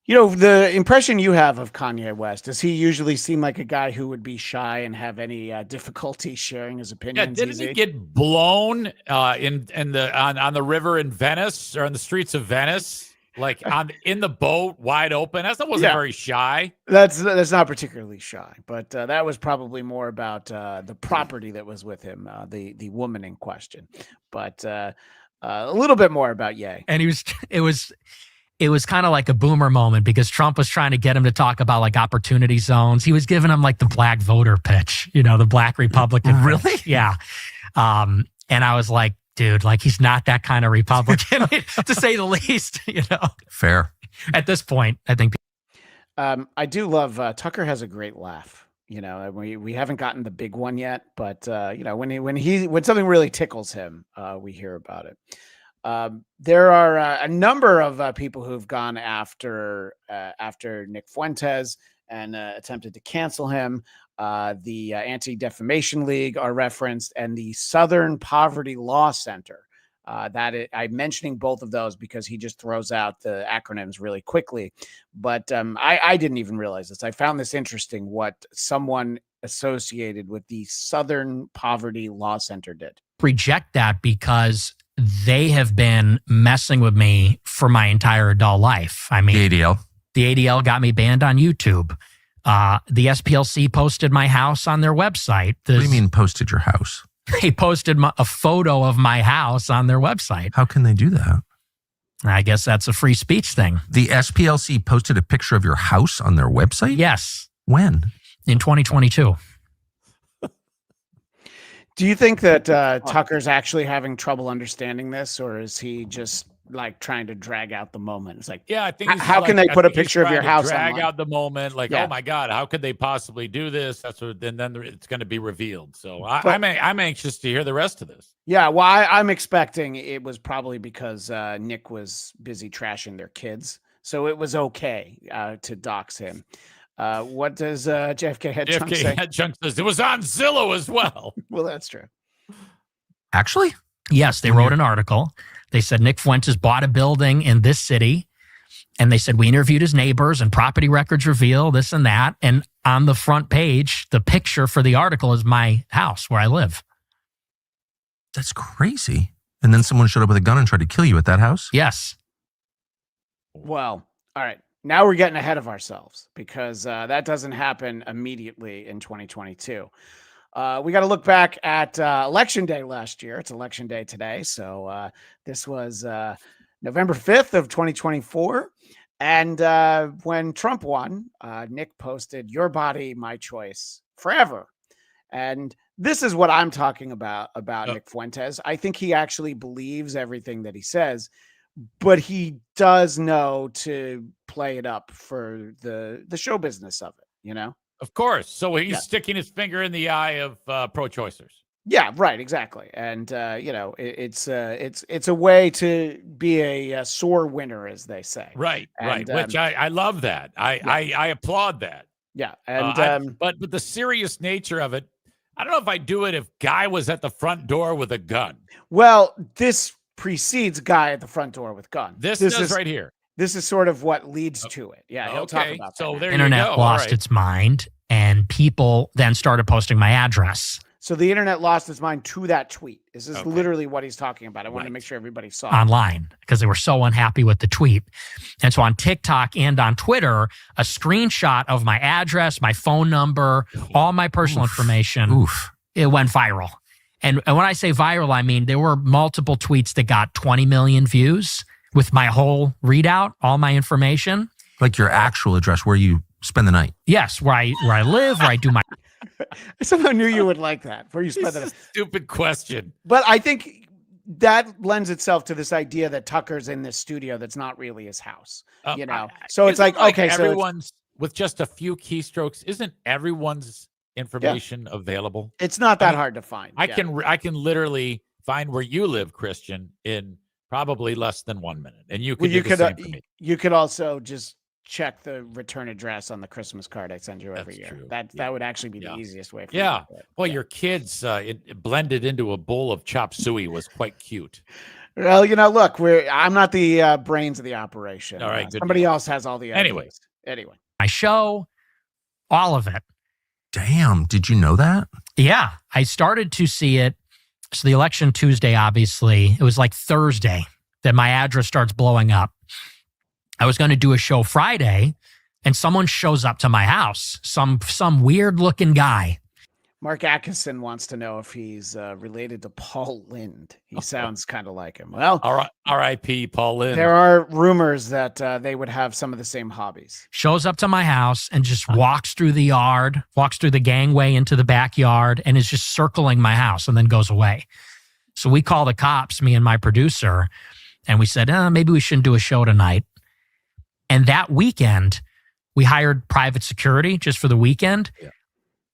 You know, the impression you have of Kanye West, does he usually seem like a guy who would be shy and have any difficulty sharing his opinions? Yeah, didn't he get blown on the river in Venice, or on the streets of Venice? Like in the boat, wide open. That wasn't very shy. That's not particularly shy, but that was probably more about the property that was with him, the woman in question. But a little bit more about Ye. And it was kind of like a boomer moment, because Trump was trying to get him to talk about like opportunity zones. He was giving him like the black voter pitch, the black Republican. Really? Yeah. And I was like, dude, like he's not that kind of Republican, to say the least, Fair. At this point, I think. I do love Tucker has a great laugh. We haven't gotten the big one yet, but when something really tickles him, we hear about it. There are a number of people who've gone after Nick Fuentes and attempted to cancel him. The Anti-Defamation League are referenced, and the Southern Poverty Law Center. I'm mentioning both of those because he just throws out the acronyms really quickly. But I didn't even realize this. I found this interesting, what someone associated with the Southern Poverty Law Center did. Reject that, because they have been messing with me for my entire adult life. I mean, the ADL got me banned on YouTube. The SPLC posted my house on their website. What do you mean posted your house? They posted a photo of my house on their website. How can they do that? I guess that's a free speech thing. The SPLC posted a picture of your house on their website? Yes. When? In 2022. Do you think that Tucker's actually having trouble understanding this, or is he just like trying to drag out the moment? It's like, I think how can they put a picture of your house? Drag online? out the moment, like, oh my God, how could they possibly do this? That's what, and then it's going to be revealed. So I'm anxious to hear the rest of this. Yeah, well, I'm expecting it was probably because Nick was busy trashing their kids, so it was okay to dox him. What does JFK Head Chunk say? Head Chunk says it was on Zillow as well. Well, that's true. Actually? Yes, they wrote an article. They said Nick Fuentes bought a building in this city, and they said we interviewed his neighbors and property records reveal this and that. And on the front page, the picture for the article is my house where I live. That's crazy. And then someone showed up with a gun and tried to kill you at that house? Yes. Well, all right. Now we're getting ahead of ourselves, because that doesn't happen immediately in 2022. We got to look back at Election Day last year. It's Election Day today. So this was November 5th of 2024. And when Trump won, Nick posted, "Your body, my choice, forever." And this is what I'm talking about Nick Fuentes. I think he actually believes everything that he says, but he does know to play it up for the show business of it, Of course. So he's sticking his finger in the eye of pro-choicers. Yeah, right. Exactly. And, it's a way to be a sore winner, as they say. Right. And, right. Which I love that. I applaud that. Yeah. And, but the serious nature of it, I don't know if I'd do it if Guy was at the front door with a gun. Well, this precedes Guy at the front door with gun. This is right here. This is sort of what leads to it. Yeah, he'll talk about that. So there Internet you go. lost its mind, and people then started posting my address. So the internet lost its mind to that tweet. This is literally what he's talking about. I wanted to make sure everybody saw it. Online, because they were so unhappy with the tweet. And so on TikTok and on Twitter, a screenshot of my address, my phone number, all my personal information, it went viral. And when I say viral, I mean there were multiple tweets that got 20 million views with my whole readout, all my information. Like your actual address where you spend the night. Yes, where I live, where I do my... I somehow knew you would like that. Where you spend the stupid question. But I think that lends itself to this idea that Tucker's in this studio that's not really his house. So it's like, okay, so everyone's with just a few keystrokes. Isn't everyone's information available? It's not that hard to find. I can literally find where you live, Christian, in probably less than 1 minute, and you could do the same for me. You could also just check the return address on the Christmas card I send you every year. That would actually be the easiest way. For you to do it. Well, your kids it blended into a bowl of chop suey was quite cute. Well, look, I'm not the brains of the operation. All right, somebody else has all the ideas. Anyway, my show, all of it. Damn, did you know that? Yeah, I started to see it. So the election Tuesday, obviously, it was like Thursday that my address starts blowing up. I was going to do a show Friday, and someone shows up to my house, some weird looking guy. Mark Atkinson wants to know if he's related to Paul Lynde. He sounds kind of like him. Well, R.I.P. Paul Lynde. There are rumors that they would have some of the same hobbies. Shows up to my house and just walks through the yard, walks through the gangway into the backyard, and is just circling my house and then goes away. So we call the cops, me and my producer, and we said, maybe we shouldn't do a show tonight. And that weekend, we hired private security just for the weekend. Yeah.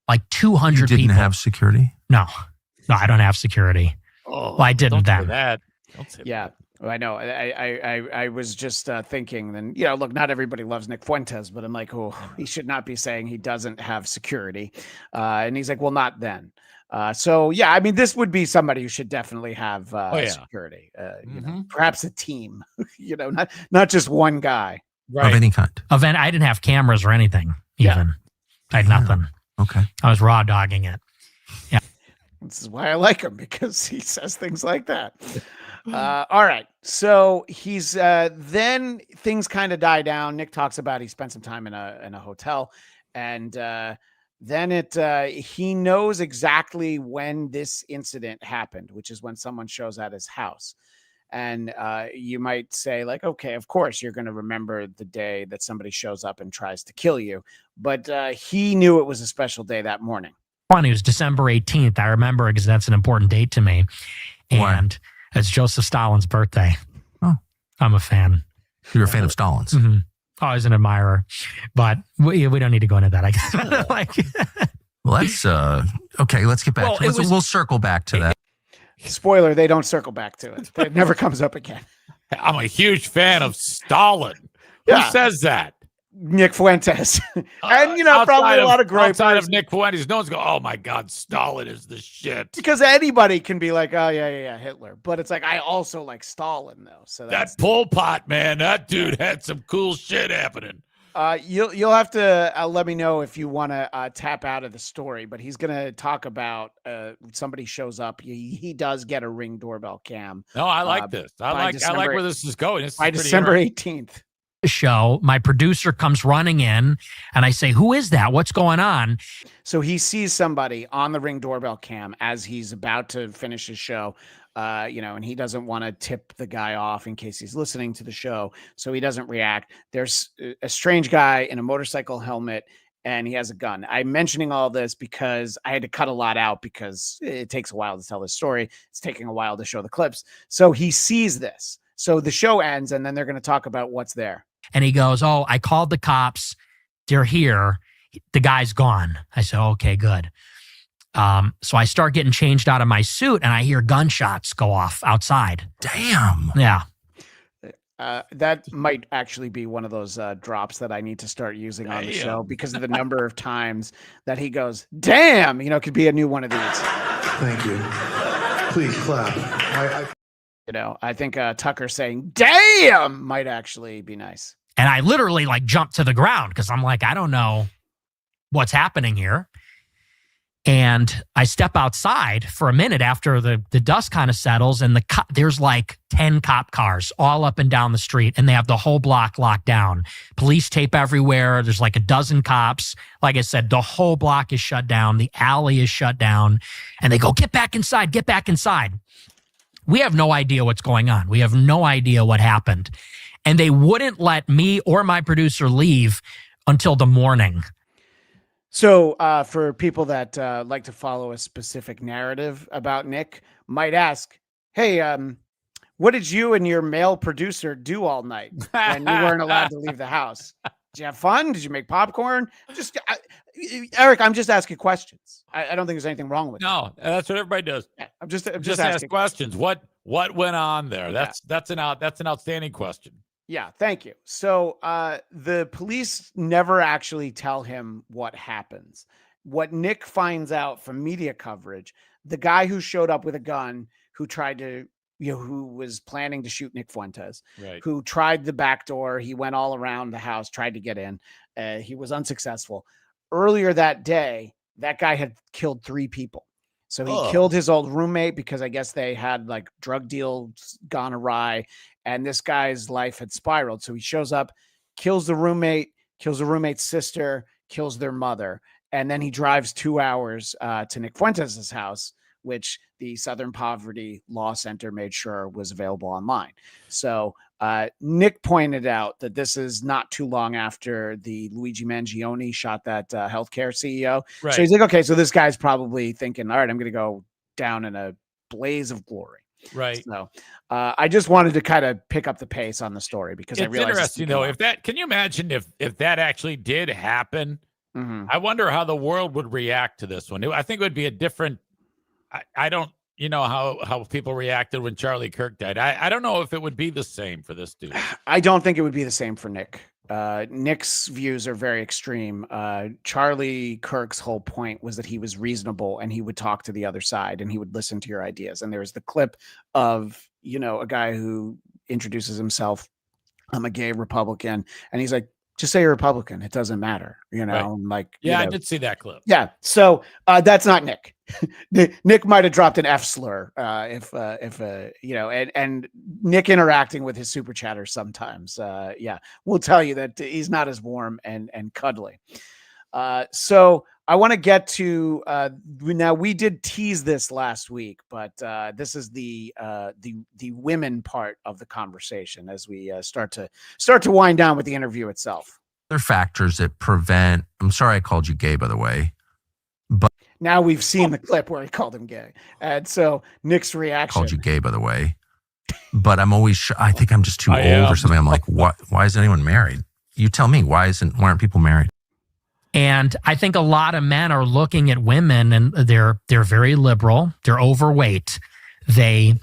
Like 200 people. You didn't have security? No, I don't have security. Oh, well, I didn't then. Don't say that. I know. I was just thinking, then, look, not everybody loves Nick Fuentes, but I'm like, he should not be saying he doesn't have security. And he's like, well, not then. So, yeah, I mean, this would be somebody who should definitely have security, perhaps a team, not just one guy. Right. Of any kind. I didn't have cameras or anything, even. Yeah. I had nothing. Okay. I was raw dogging it. Yeah. This is why I like him, because he says things like that. All right. So he's then things kind of die down. Nick talks about he spent some time in a hotel, and then he knows exactly when this incident happened, which is when someone shows at his house. And you might say, like, okay, of course you're going to remember the day that somebody shows up and tries to kill you. But he knew it was a special day that morning. It was December 18th. I remember because that's an important date to me. And it's Joseph Stalin's birthday. Oh, I'm a fan. You're a fan of Stalin's? Mm-hmm. Always an admirer. But we don't need to go into that, I guess. Well, that's okay. Let's get back. We'll circle back to that. Spoiler, they don't circle back to it. It never comes up again. I'm a huge fan of Stalin. Who says that? Nick Fuentes. And, probably a lot of gripers. Outside of Nick Fuentes, no one's going, oh, my God, Stalin is the shit. Because anybody can be like, oh, yeah, Hitler. But it's like, I also like Stalin, though. So that Pol Pot, man, that dude had some cool shit happening. You'll have to let me know if you want to tap out of the story, but he's going to talk about somebody shows up. He does get a Ring doorbell cam. No, I like this. I like where this is going. This by December 18th. Show, my producer comes running in and I say, who is that? What's going on? So he sees somebody on the Ring doorbell cam as he's about to finish his show. And he doesn't want to tip the guy off in case he's listening to the show. So he doesn't react. There's a strange guy in a motorcycle helmet and he has a gun. I'm mentioning all this because I had to cut a lot out because it takes a while to tell this story. It's taking a while to show the clips. So he sees this. So the show ends and then they're going to talk about what's there. And he goes, oh, I called the cops. They're here. The guy's gone. I said, okay, good. So I start getting changed out of my suit and I hear gunshots go off outside. Damn. Yeah. That might actually be one of those drops that I need to start using on the show because of the number of times that he goes, damn, could be a new one of these. Thank you. Please clap. I think Tucker saying "damn" might actually be nice. And I literally like jumped to the ground because I'm like, I don't know what's happening here. And I step outside for a minute after the dust kind of settles, and there's like 10 cop cars all up and down the street, and they have the whole block locked down. Police tape everywhere. There's like a dozen cops. Like I said, the whole block is shut down. The alley is shut down. And they go, get back inside, get back inside. We have no idea what's going on. We have no idea what happened. And they wouldn't let me or my producer leave until the morning. So for people that like to follow a specific narrative about Nick, might ask, hey, what did you and your male producer do all night when you weren't allowed to leave the house? Did you have fun? Did you make popcorn? Eric, I'm just asking questions. I don't think there's anything wrong with No, that's what everybody does. Yeah, I'm just ask asking questions. What went on there? That's an outstanding question. Yeah, thank you. So the police never actually tell him what happens. What Nick finds out from media coverage, the guy who showed up with a gun, who tried to, who was planning to shoot Nick Fuentes, right, who tried the back door, he went all around the house, tried to get in. He was unsuccessful. Earlier that day, that guy had killed 3 people. So he killed his old roommate because I guess they had like drug deals gone awry, and this guy's life had spiraled. So he shows up, kills the roommate's sister, kills their mother, and then he drives 2 hours to Nick Fuentes' house, which the Southern Poverty Law Center made sure was available online. So Nick pointed out that this is not too long after the Luigi Mangione shot that healthcare CEO. Right. So he's like, okay, so this guy's probably thinking, all right, I'm going to go down in a blaze of glory. Right. So I just wanted to kind of pick up the pace on the story because I realized it's interesting though. Can you imagine if that actually did happen? Mm-hmm. I wonder how the world would react to this one. I think it would be a different. I don't, how people reacted when Charlie Kirk died. I don't know if it would be the same for this dude. I don't think it would be the same for Nick. Nick's views are very extreme. Charlie Kirk's whole point was that he was reasonable and he would talk to the other side and he would listen to your ideas. And there's the clip of, a guy who introduces himself, I'm a gay Republican. And he's like, just say you're Republican. It doesn't matter. Right. I did see that clip. Yeah. So that's not Nick. Nick might have dropped an F slur if and Nick interacting with his super chatters sometimes. We'll tell you that he's not as warm and cuddly. So I want to get to now. We did tease this last week, but this is the women part of the conversation as we start to wind down with the interview itself. Other factors that prevent. I'm sorry I called you gay, by the way, but now we've seen the clip where he called him gay, and so Nick's reaction. Called you gay, by the way, but I'm always. I think I'm just too old or something. I'm like, what? Why is anyone married? You tell me. Why aren't people married? And I think a lot of men are looking at women and they're very liberal. They're overweight. They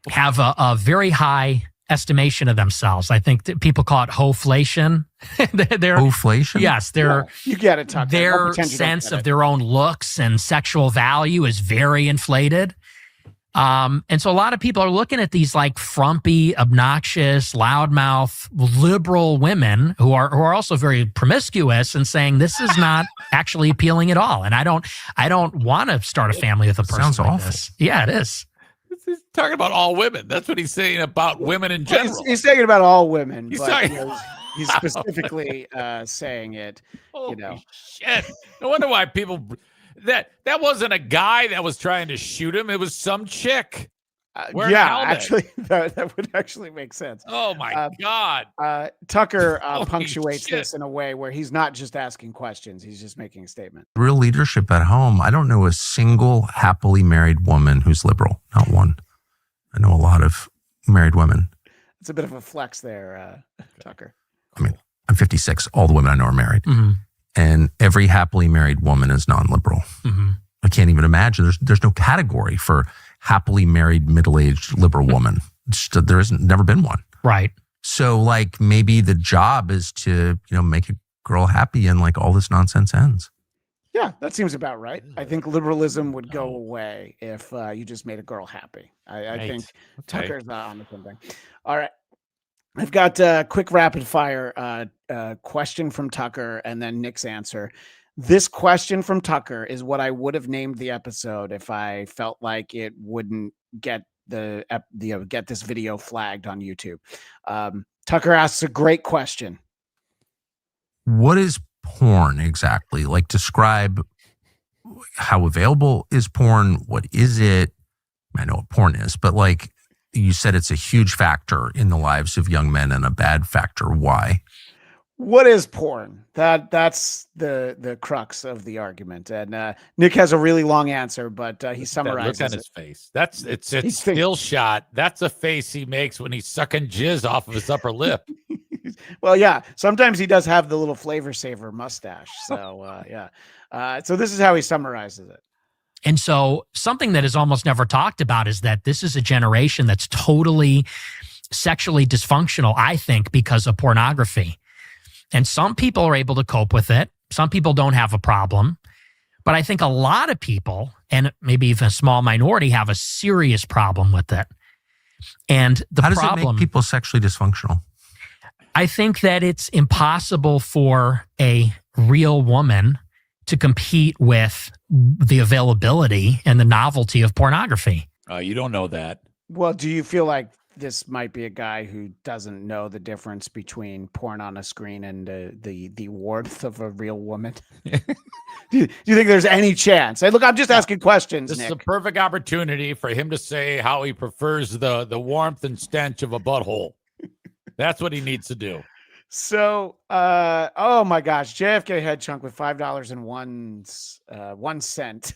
have a very high estimation of themselves. I think that people call it hoflation. Hoflation? Yes. You get it, Tucker. Their sense of their own looks and sexual value is very inflated. And so a lot of people are looking at these like frumpy, obnoxious, loudmouth, liberal women who are also very promiscuous and saying this is not actually appealing at all. And I don't want to start a family with a person Sounds like awful. this. Yeah, it is. He's talking about all women. That's what he's saying about women in general. He's saying about all women, He's but talking- he's specifically saying it. Holy shit! No wonder why people. That wasn't a guy that was trying to shoot him. It was some chick. Actually, that would actually make sense. Oh my God. Tucker punctuates this in a way where he's not just asking questions. He's just making a statement. Real leadership at home. I don't know a single happily married woman who's liberal. Not one. I know a lot of married women. It's a bit of a flex there, Tucker. I mean, I'm 56. All the women I know are married. Mm-hmm. And every happily married woman is non-liberal. Mm-hmm. I can't even imagine. There's no category for happily married middle-aged liberal woman. There isn't, never been one. Right. So like maybe the job is to make a girl happy and like all this nonsense ends. Yeah, that seems about right. I think liberalism would go away if you just made a girl happy. I think Tucker's on the same thing. All right. I've got a quick rapid fire question from Tucker and then Nick's answer. This question from Tucker is what I would have named the episode if I felt like it wouldn't get get this video flagged on YouTube. Tucker asks a great question. What is porn exactly? Like, describe how available is porn? What is it? I know what porn is, but like you said, it's a huge factor in the lives of young men and a bad factor. Why? What is porn? That's the crux of the argument. And Nick has a really long answer, but he summarizes Look on his face. It's still shot. That's a face he makes when he's sucking jizz off of his upper lip. Well, yeah. Sometimes he does have the little flavor saver mustache. So yeah. So this is how he summarizes it. And so something that is almost never talked about is that this is a generation that's totally sexually dysfunctional, I think, because of pornography. And some people are able to cope with it. Some people don't have a problem. But I think a lot of people, and maybe even a small minority, have a serious problem with it. And How does it make people sexually dysfunctional? I think that it's impossible for a real woman to compete with the availability and the novelty of pornography. You don't know that. Well, do you feel like this might be a guy who doesn't know the difference between porn on a screen and the warmth of a real woman? do you think there's any chance? Hey, look, I'm just asking questions, This Nick. is a perfect opportunity for him to say how he prefers the warmth and stench of a butthole. That's what he needs to do. So, oh my gosh, JFK Head Chunk with $5.01.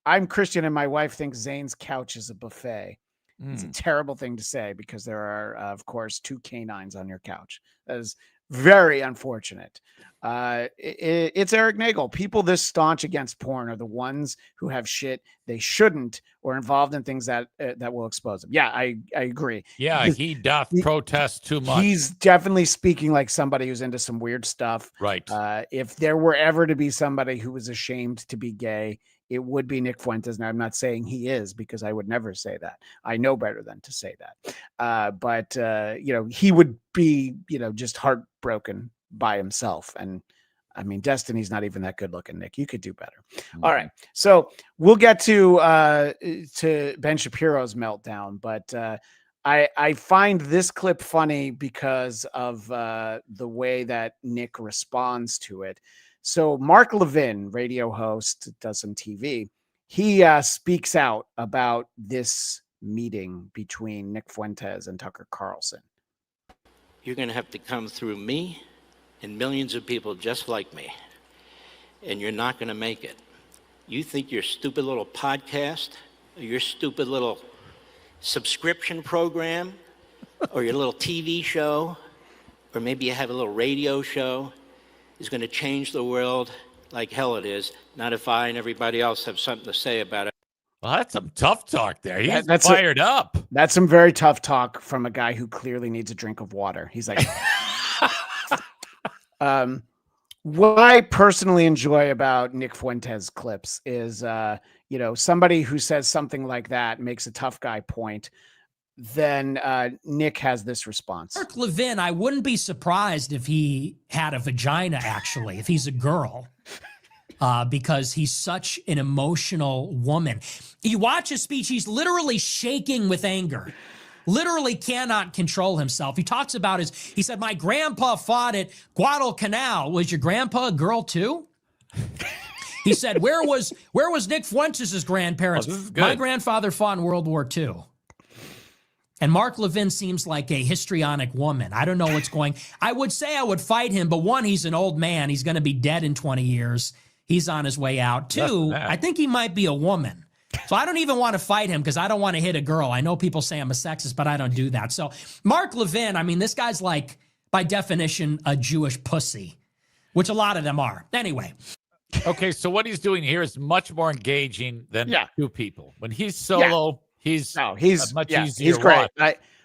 I'm Christian and my wife thinks Zane's couch is a buffet. It's a terrible thing to say because there are, of course, 2 canines on your couch. That is very unfortunate. It's Eric Nagel. People this staunch against porn are the ones who have shit they shouldn't or involved in things that will expose them. Yeah, I agree. Yeah, he doth protest too much. He's definitely speaking like somebody who's into some weird stuff. Right. If there were ever to be somebody who was ashamed to be gay, it would be Nick Fuentes. And I'm not saying he is because I would never say that. I know better than to say that. But he would be, just heartbroken by himself. And I mean, Destiny's not even that good looking, Nick. You could do better. All right. So we'll get to Ben Shapiro's meltdown, but I find this clip funny because of the way that Nick responds to it. So Mark Levin, radio host, does some TV. He speaks out about this meeting between Nick Fuentes and Tucker Carlson. You're going to have to come through me and millions of people just like me, and you're not going to make it. You think your stupid little podcast, or your stupid little subscription program, or your little TV show, or maybe you have a little radio show, is going to change the world like hell it is. Not if I and everybody else have something to say about it. Well, that's some tough talk there. He's fired up. That's some very tough talk from a guy who clearly needs a drink of water. He's like, what I personally enjoy about Nick Fuentes clips is, somebody who says something like that makes a tough guy point. Then Nick has this response. Mark Levin, I wouldn't be surprised if he had a vagina, actually, if he's a girl, because he's such an emotional woman. You watch his speech, he's literally shaking with anger. Literally cannot control himself. He talks about he said, my grandpa fought at Guadalcanal. Was your grandpa a girl too? He said, where was Nick Fuentes' grandparents? My grandfather fought in World War II. And Mark Levin seems like a histrionic woman. I don't know what's going. I would say I would fight him, but one, he's an old man. He's going to be dead in 20 years. He's on his way out. Two, I think he might be a woman. So I don't even want to fight him because I don't want to hit a girl. I know people say I'm a sexist, but I don't do that. So Mark Levin, I mean, this guy's like, by definition, a Jewish pussy, which a lot of them are. Anyway. Okay, so what he's doing here is much more engaging than two people. When he's solo, he's much easier. He's great.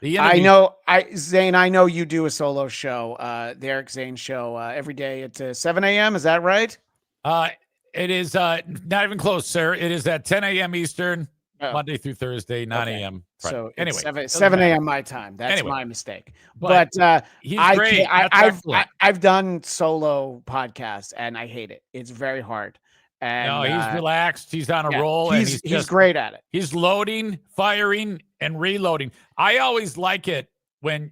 Interview, Zane, I know you do a solo show, the Eric Zane show, every day at 7 a.m. Is that right? It is not even close, sir. It is at 10 a.m. Eastern, Monday through Thursday, 9 a.m. Friday. So anyway, it's 7 a.m. my time. That's Anyway. my mistake. But But he's I great. can't- That's excellent. I've done solo podcasts and I hate it. It's very hard. And No, he's relaxed. He's on a yeah, roll. he's and he's great at it. He's loading, firing, and reloading. I always like it when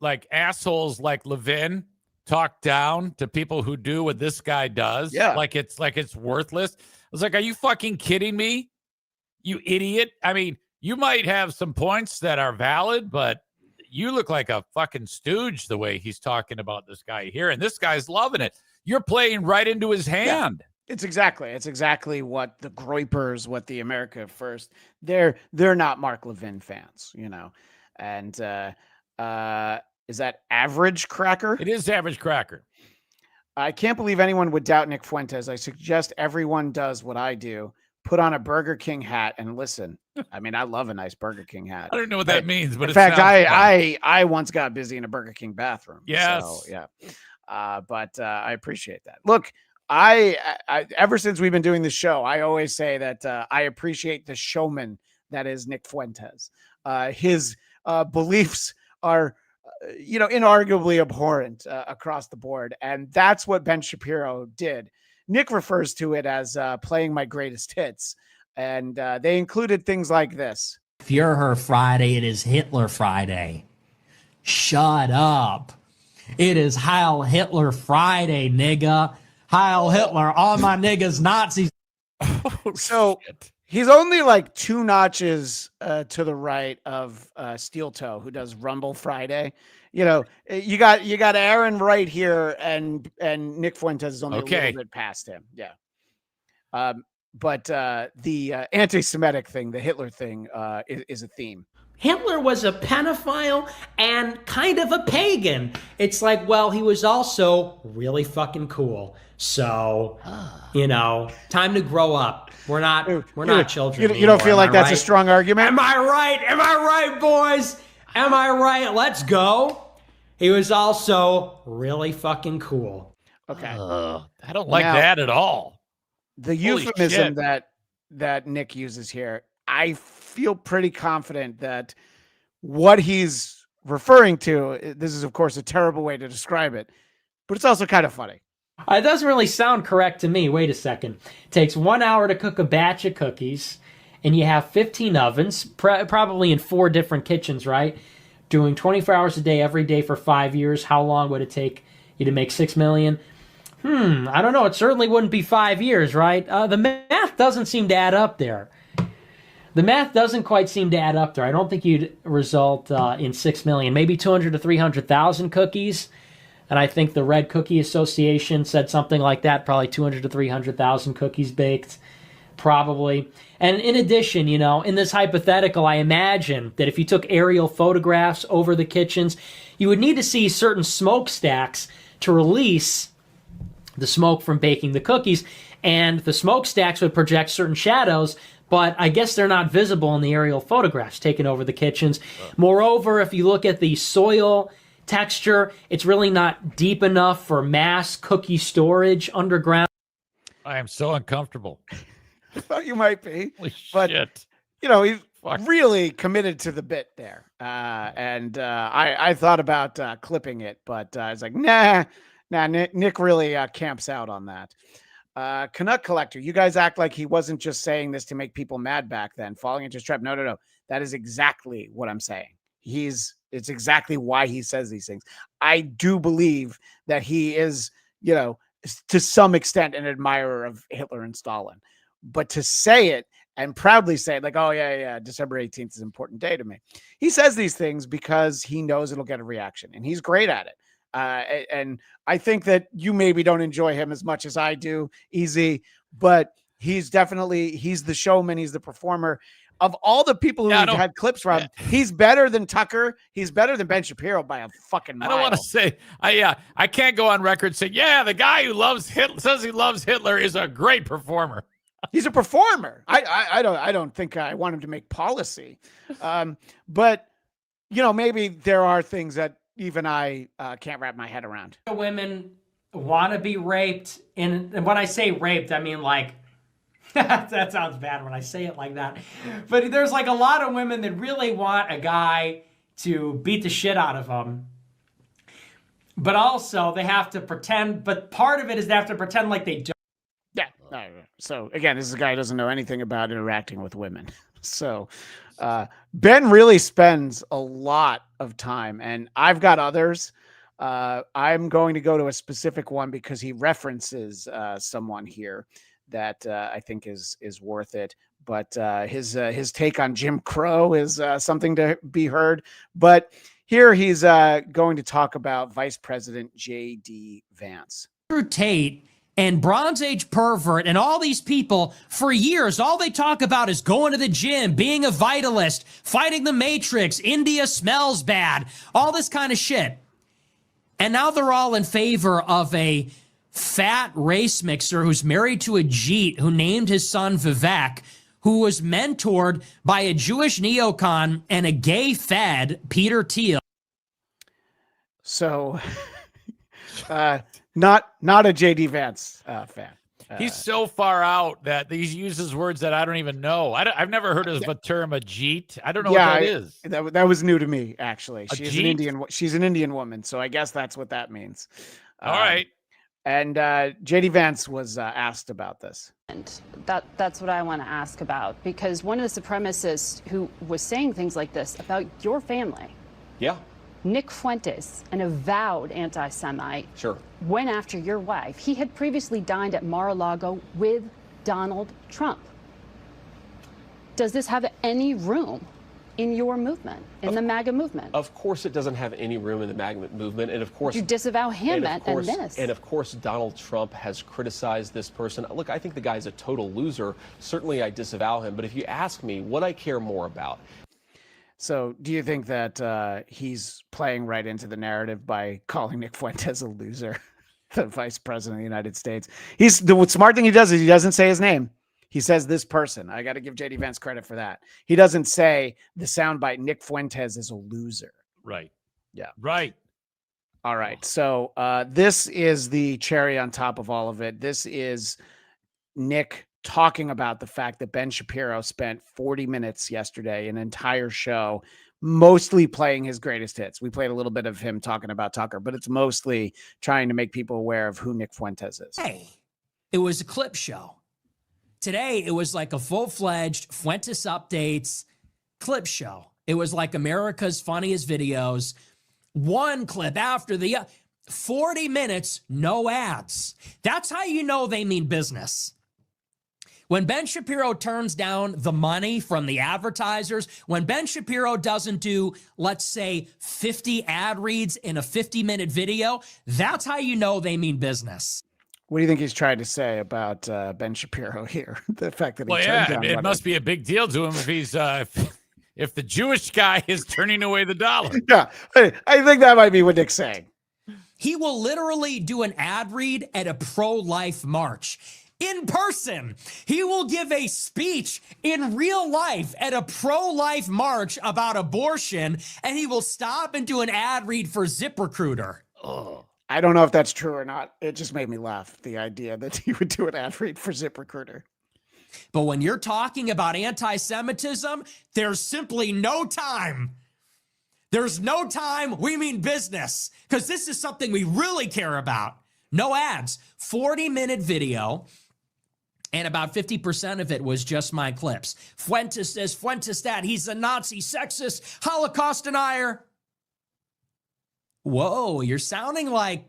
like assholes like Levin talk down to people who do what this guy does. Yeah. Like it's worthless. I was like, are you fucking kidding me? You idiot. I mean, you might have some points that are valid, but you look like a fucking stooge the way he's talking about this guy here. And this guy's loving it. You're playing right into his hand. Yeah. It's exactly what the Groypers, what the America First, they're not Mark Levin fans, you know. And is that Average Cracker? It is Average Cracker. I can't believe anyone would doubt Nick Fuentes. I suggest everyone does what I do. Put on a Burger King hat and listen. I mean, I love a nice Burger King hat. I don't know what that means, but in fact, I once got busy in a Burger King bathroom. Yes. So, yeah. But I appreciate that. Look, I ever since we've been doing this show, I always say that I appreciate the showman that is Nick Fuentes. His beliefs are, inarguably abhorrent across the board, and that's what Ben Shapiro did. Nick refers to it as playing my greatest hits, and they included things like this. Führer Friday, it is Hitler Friday. Shut up. It is Heil Hitler Friday, nigga. Heil Hitler, all my niggas Nazis. So he's only like 2 notches to the right of Steel Toe, who does Rumble Friday. You know, you got Aaron right here, and Nick Fuentes is only a little bit past him. Yeah. But the anti-Semitic thing, the Hitler thing, is a theme. Hitler was a pedophile and kind of a pagan. It's like, well, he was also really fucking cool. So, time to grow up. We're not children. You don't feel like that's right? a strong argument? Am I right? Am I right, boys? Am I right? Let's go. He was also really fucking cool. Okay. I don't like that at all. The euphemism that Nick uses here, I feel pretty confident that what he's referring to, this is, of course, a terrible way to describe it, but it's also kind of funny. It doesn't really sound correct to me. Wait a second. It takes 1 hour to cook a batch of cookies, and you have 15 ovens, probably in 4 different kitchens, right? Doing 24 hours a day, every day for 5 years. How long would it take you to make $6 million? I don't know. It certainly wouldn't be 5 years, right? The math doesn't seem to add up there. The math doesn't quite seem to add up there. I don't think you'd result in 6 million, maybe 200 to 300,000 cookies. And I think the Red Cookie Association said something like that, probably 200 to 300,000 cookies baked, probably. And in addition, in this hypothetical, I imagine that if you took aerial photographs over the kitchens, you would need to see certain smokestacks to release the smoke from baking the cookies. And the smokestacks would project certain shadows, but I guess they're not visible in the aerial photographs taken over the kitchens. Moreover, if you look at the soil texture, it's really not deep enough for mass cookie storage underground. I am so uncomfortable. I thought you might be. Holy but, shit. He's really committed to the bit there. And I thought about clipping it, but I was like, nah, Nick really camps out on that. Canuck Collector, you guys act like he wasn't just saying this to make people mad back then, falling into his trap. No. That is exactly what I'm saying. It's exactly why he says these things. I do believe that he is, to some extent an admirer of Hitler and Stalin, but to say it and proudly say it like, oh yeah, December 18th is an important day to me. He says these things because he knows it'll get a reaction, and he's great at it. And I think that you maybe don't enjoy him as much as I do, Easy, but he's the showman. He's the performer. Of all the people who had clips from, he's better than Tucker. He's better than Ben Shapiro by a fucking mile. I don't want to say, I can't go on record saying, the guy who loves Hitler says he loves Hitler is a great performer. He's a performer. I don't think I want him to make policy. But maybe there are things that even I can't wrap my head around. Women want to be raped. And when I say raped, I mean like, that sounds bad when I say it like that. But there's like a lot of women that really want a guy to beat the shit out of them. But also they have to pretend, but part of it is they have to pretend like they don't. Yeah. So again, this is a guy who doesn't know anything about interacting with women. So Ben really spends a lot of time, and I've got others. I'm going to go to a specific one because he references someone here that I think is worth it. But his take on Jim Crow is something to be heard. But here he's going to talk about Vice President J.D. Vance. Andrew Tate and Bronze Age pervert and all these people, for years, all they talk about is going to the gym, being a vitalist, fighting the Matrix, India smells bad, all this kind of shit. And now they're all in favor of a fat race mixer who's married to a Jeet who named his son Vivek, who was mentored by a Jewish neocon and a gay fed, Peter Thiel. So, not a JD Vance fan. He's so far out that he uses words that I don't even know. I've never heard of the term a Jeet. I don't know what that is. That was new to me, actually. A She's Jeet? She's an Indian woman, so I guess that's what that means. All right. And JD Vance was asked about this. And that's what I want to ask about, because one of the supremacists who was saying things like this about your family. Yeah. Nick Fuentes, an avowed anti-Semite, Sure. went after your wife. He had previously dined at Mar-a-Lago with Donald Trump. Does this have any room in your movement, in the MAGA movement? Of course it doesn't have any room in the MAGA movement. And of course... You disavow him and this. And of course Donald Trump has criticized this person. Look, I think the guy's a total loser. Certainly I disavow him. But if you ask me what I care more about... So do you think that he's playing right into the narrative by calling Nick Fuentes a loser, the vice president of the United States? The smart thing he does is he doesn't say his name. He says this person. I got to give JD Vance credit for that. He doesn't say the soundbite Nick Fuentes is a loser. Right. Yeah. Right. All right. So this is the cherry on top of all of it. This is Nick talking about the fact that Ben Shapiro spent 40 minutes yesterday, an entire show, mostly playing his greatest hits. We played a little bit of him talking about Tucker, but it's mostly trying to make people aware of who Nick Fuentes is. Hey, it was a clip show. Today, it was like a full-fledged Fuentes Updates clip show. It was like America's Funniest Videos. One clip after the 40 minutes, no ads. That's how you know they mean business. When Ben Shapiro turns down the money from the advertisers, when Ben Shapiro doesn't do, let's say, 50 ad reads in a 50-minute video, that's how you know they mean business. What do you think he's trying to say about Ben Shapiro here? The fact that he Well, turned down it money. must be a big deal to him if he's if the Jewish guy is turning away the dollar. Yeah, I think that might be what Nick's saying. He will literally do an ad read at a pro-life march. In person, he will give a speech in real life at a pro-life march about abortion, and he will stop and do an ad read for ZipRecruiter. Oh, I don't know if that's true or not. It just made me laugh, the idea that he would do an ad read for ZipRecruiter. But when you're talking about anti-Semitism, there's simply no time. There's no time. We mean business, because this is something we really care about. No ads. 40-minute video. And about 50% of it was just my clips. Fuentes says, Fuentes that, he's a Nazi, sexist, Holocaust denier. Whoa, you're sounding like,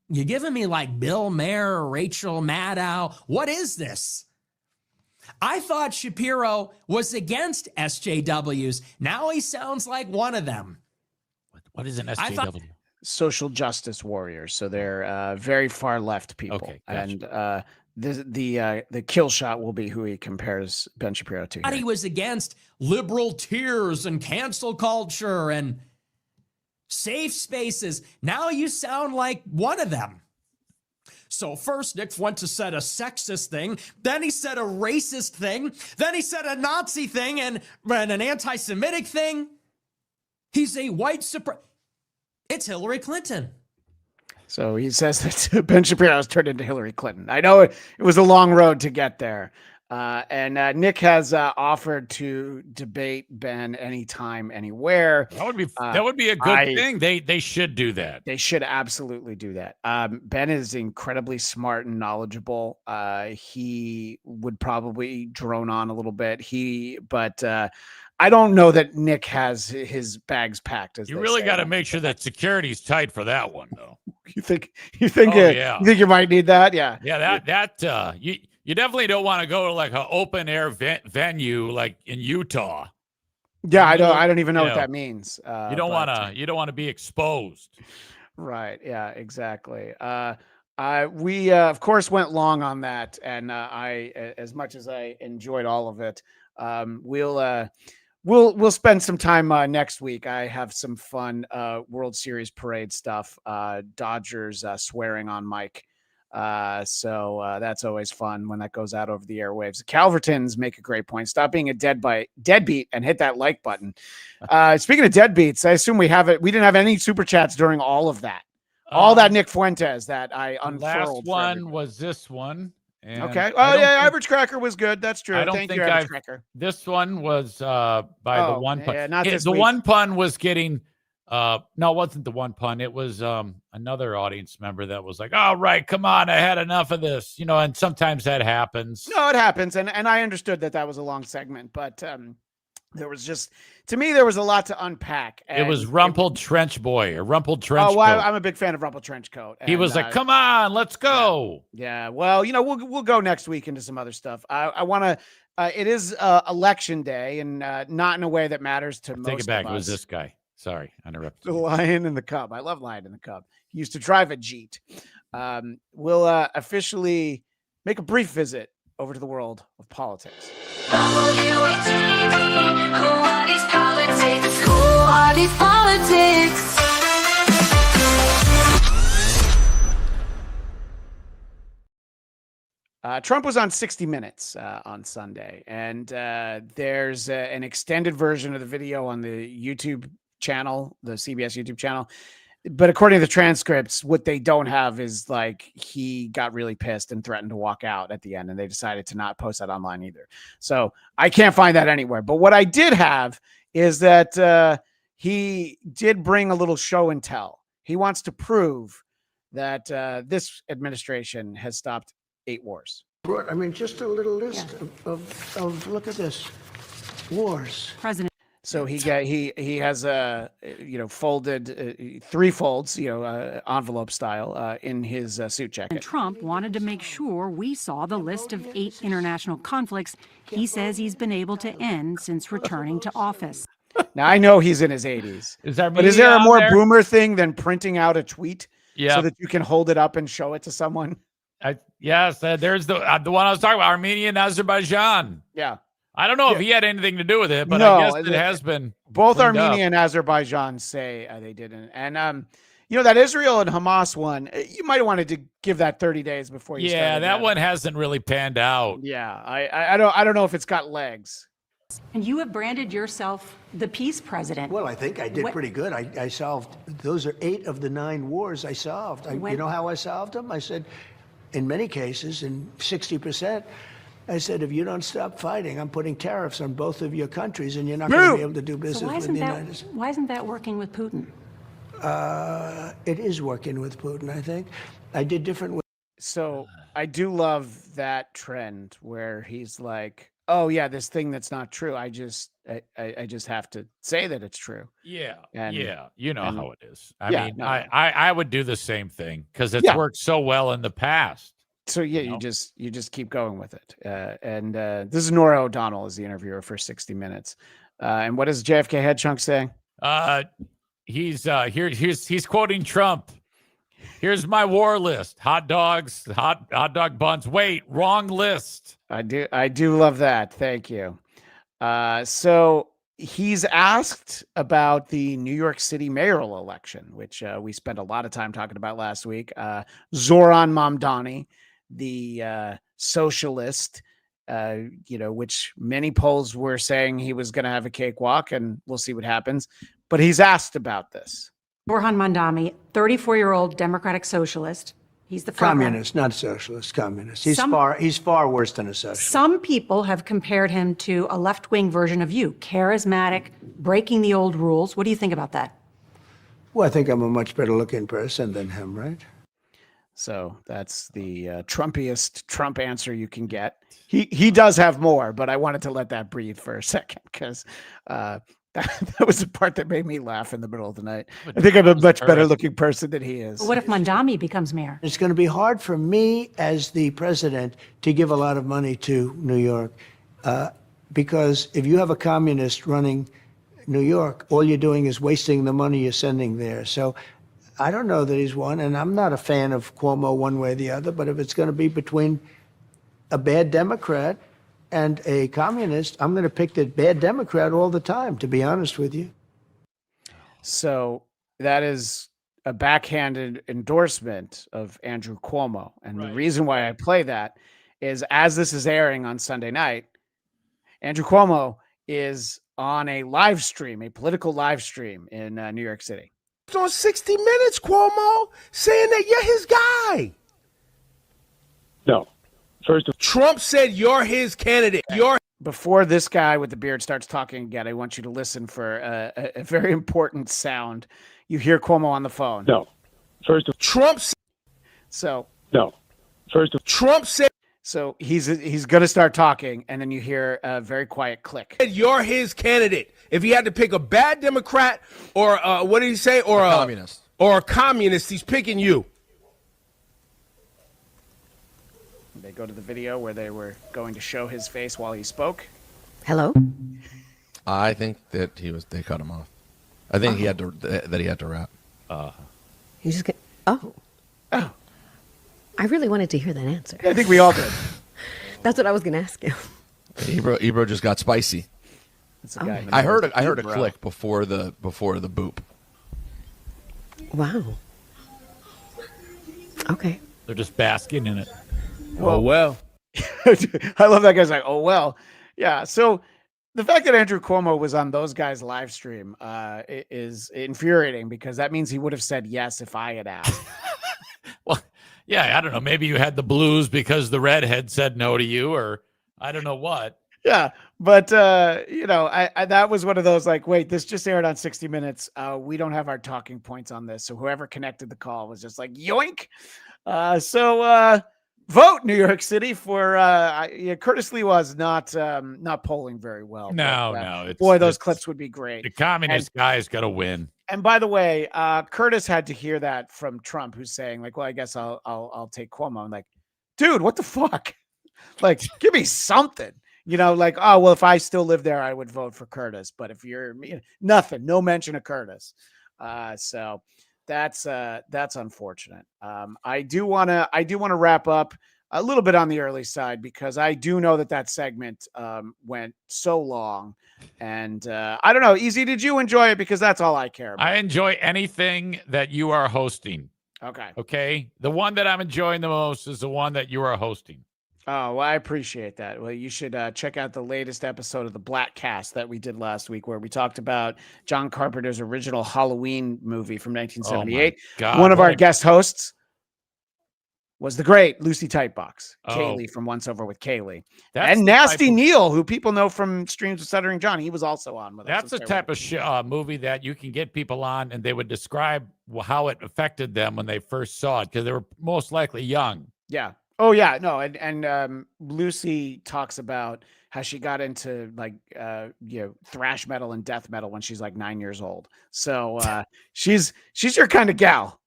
you're giving me like Bill Maher or Rachel Maddow. What is this? I thought Shapiro was against SJWs. Now he sounds like one of them. What is an SJW? Social justice warriors. So they're very far left people. Okay, gotcha. And the kill shot will be who he compares Ben Shapiro to. He was against liberal tears and cancel culture and safe spaces. Now you sound like one of them. So first, Nick Fuentes said a sexist thing. Then he said a racist thing. Then he said a Nazi thing and an anti-Semitic thing. He's a white supremacist. It's Hillary Clinton. So he says that Ben Shapiro has turned into Hillary Clinton. I know it was a long road to get there. And Nick has offered to debate Ben anytime, anywhere. That would be a good thing. They should do that. They should absolutely do that. Ben is incredibly smart and knowledgeable. He would probably drone on a little bit. But I don't know that Nick has his bags packed. As you really got to make sure that security's tight for that one, though. You think Oh, yeah. you think you might need that? Yeah. Yeah. You definitely don't want to go to like an open air venue like in Utah. Yeah, I don't even know what that means. You don't want to be exposed. Right. Yeah, exactly. We of course went long on that, and I, as much as I enjoyed all of it, we'll spend some time next week. I have some fun World Series parade stuff. Dodgers swearing on Mike. So that's always fun when that goes out over the airwaves. Calvertons make a great point. Stop being a deadbeat and hit that like button. Speaking of deadbeats, I assume we didn't have any super chats during all of that. All that Nick Fuentes that I unfurled. Last one was this one. Okay. Oh yeah, Average Cracker was good. That's true. Thank you, Average Cracker. This one was by the one pun. Yeah, not this week. One pun was getting. No, it wasn't the one pun. It was another audience member that was like, "All right, come on, I had enough of this," and sometimes that happens. No, it happens, and I understood that was a long segment, but there was to me there was a lot to unpack. It was Rumpled Trench Boy or Rumpled Trench Coat. I'm a big fan of Rumpled Trench Coat. He was like, "Come on, let's go." Yeah. Well, we'll go next week into some other stuff. I want to. It is election day, and not in a way that matters to most of us. Take it back. It was this guy. Sorry, I interrupted. The Lion and the Cub. I love Lion and the Cub. He used to drive a Jeet. We'll officially make a brief visit over to the world of politics. Who are these politics? Who are these politics? Trump was on 60 Minutes on Sunday, and there's an extended version of the video on the YouTube channel, the CBS YouTube channel. But according to the transcripts, what they don't have is like he got really pissed and threatened to walk out at the end, and they decided to not post that online either. So I can't find that anywhere. But what I did have is that he did bring a little show and tell. He wants to prove that this administration has stopped 8 wars. I mean, just a little list of look at this, wars. President. So he has folded 3 folds, envelope style in his suit jacket. And Trump wanted to make sure we saw the list of 8 international conflicts he says he's been able to end since returning to office. Now I know he's in his 80s. Is there a more boomer thing than printing out a tweet so that you can hold it up and show it to someone? Yes, there's the one I was talking about, Armenia and Azerbaijan. Yeah. I don't know if he had anything to do with it, but No, I guess it has been. Both Armenia and Azerbaijan say they didn't. And, that Israel and Hamas one, you might have wanted to give that 30 days before you started. Yeah, that one hasn't really panned out. Yeah, I don't know if it's got legs. And you have branded yourself the peace president. Well, I think I did pretty good. I solved, those are 8 of the 9 wars I solved. You know how I solved them? I said, in many cases, in 60%, I said, if you don't stop fighting, I'm putting tariffs on both of your countries, and you're not going to be able to do business with the United States. Why isn't that working with Putin? It is working with Putin, I think. I did different ways. So I do love that trend where he's like, oh, yeah, this thing that's not true. I just have to say that it's true. Yeah. And, You know how it is. Yeah, I would do the same thing because it's worked so well in the past. So you just keep going with it. And this is Nora O'Donnell is the interviewer for 60 Minutes. And what does JFK Head Chunk say? He's quoting Trump. Here's my war list: hot dogs, hot dog buns. Wait, wrong list. I do love that. Thank you. So he's asked about the New York City mayoral election, which we spent a lot of time talking about last week. Zoran Mamdani, the socialist, which many polls were saying he was going to have a cakewalk, and we'll see what happens. But he's asked about this. Orhan Mandami, 34-year-old Democratic socialist. He's the front communist, not socialist, communist. He's far worse than a socialist. Some people have compared him to a left-wing version of you, charismatic, breaking the old rules. What do you think about that? Well, I think I'm a much better looking person than him, right? So that's the Trumpiest Trump answer you can get. He does have more, but I wanted to let that breathe for a second because that was the part that made me laugh in the middle of the night. I think I'm a much better looking person than he is. But what if Mandami becomes mayor? It's going to be hard for me as the president to give a lot of money to New York because if you have a communist running New York, all you're doing is wasting the money you're sending there. So I don't know that he's won, and I'm not a fan of Cuomo one way or the other, but if it's going to be between a bad Democrat and a communist, I'm going to pick the bad Democrat all the time, to be honest with you. So that is a backhanded endorsement of Andrew Cuomo. And the reason why I play that is as this is airing on Sunday night, Andrew Cuomo is on a live stream, a political live stream in New York City. It's on 60 Minutes, Cuomo, saying that you're his guy. No. First of Trump said you're his candidate. Before this guy with the beard starts talking again, I want you to listen for a very important sound. You hear Cuomo on the phone. No. First of Trump. So no. First of Trump said. So he's going to start talking, and then you hear a very quiet click. You're his candidate. If he had to pick a bad Democrat or what did he say? Or a communist. Or a communist, he's picking you. They go to the video where they were going to show his face while he spoke. Hello? I think that they cut him off. I think he had to rap. You just get, oh. I really wanted to hear that answer. Yeah, I think we all did. That's what I was going to ask you. Ebro just got spicy. That's the guy. I heard a click before the boop. Wow. Okay. They're just basking in it. Oh, well. I love that guy's like, oh, well. Yeah. So the fact that Andrew Cuomo was on those guys' live stream is infuriating because that means he would have said yes if I had asked. Well, yeah, I don't know. Maybe you had the blues because the redhead said no to you, or I don't know what. Yeah, but I that was one of those like, wait, this just aired on 60 Minutes. We don't have our talking points on this, so whoever connected the call was just like, yoink. So vote New York City for Curtis Lee was not polling very well. No, those clips would be great. The communist guy's got to win. And by the way, Curtis had to hear that from Trump, who's saying like, well, I guess I'll take Cuomo. I'm like, dude, what the fuck? Like, give me something. Like, oh, well, if I still live there, I would vote for Curtis. But if you're nothing, no mention of Curtis. So that's unfortunate. I do want to wrap up a little bit on the early side because I do know that segment went so long. And I don't know, Easy, did you enjoy it? Because that's all I care about. I enjoy anything that you are hosting. Okay. The one that I'm enjoying the most is the one that you are hosting. Oh, well, I appreciate that. Well, you should check out the latest episode of the Blattcast that we did last week, where we talked about John Carpenter's original Halloween movie from 1978. Oh God, one of our guest hosts was the great Lucy Tightbox, Kaylee from Once Over with Kaylee, and Nasty Neil, who people know from Streams with Stuttering John. He was also on with us. That's the type of movie that you can get people on, and they would describe how it affected them when they first saw it, because they were most likely young. Yeah. Oh yeah, no, and Lucy talks about how she got into like thrash metal and death metal when she's like 9 years old. So she's your kind of gal,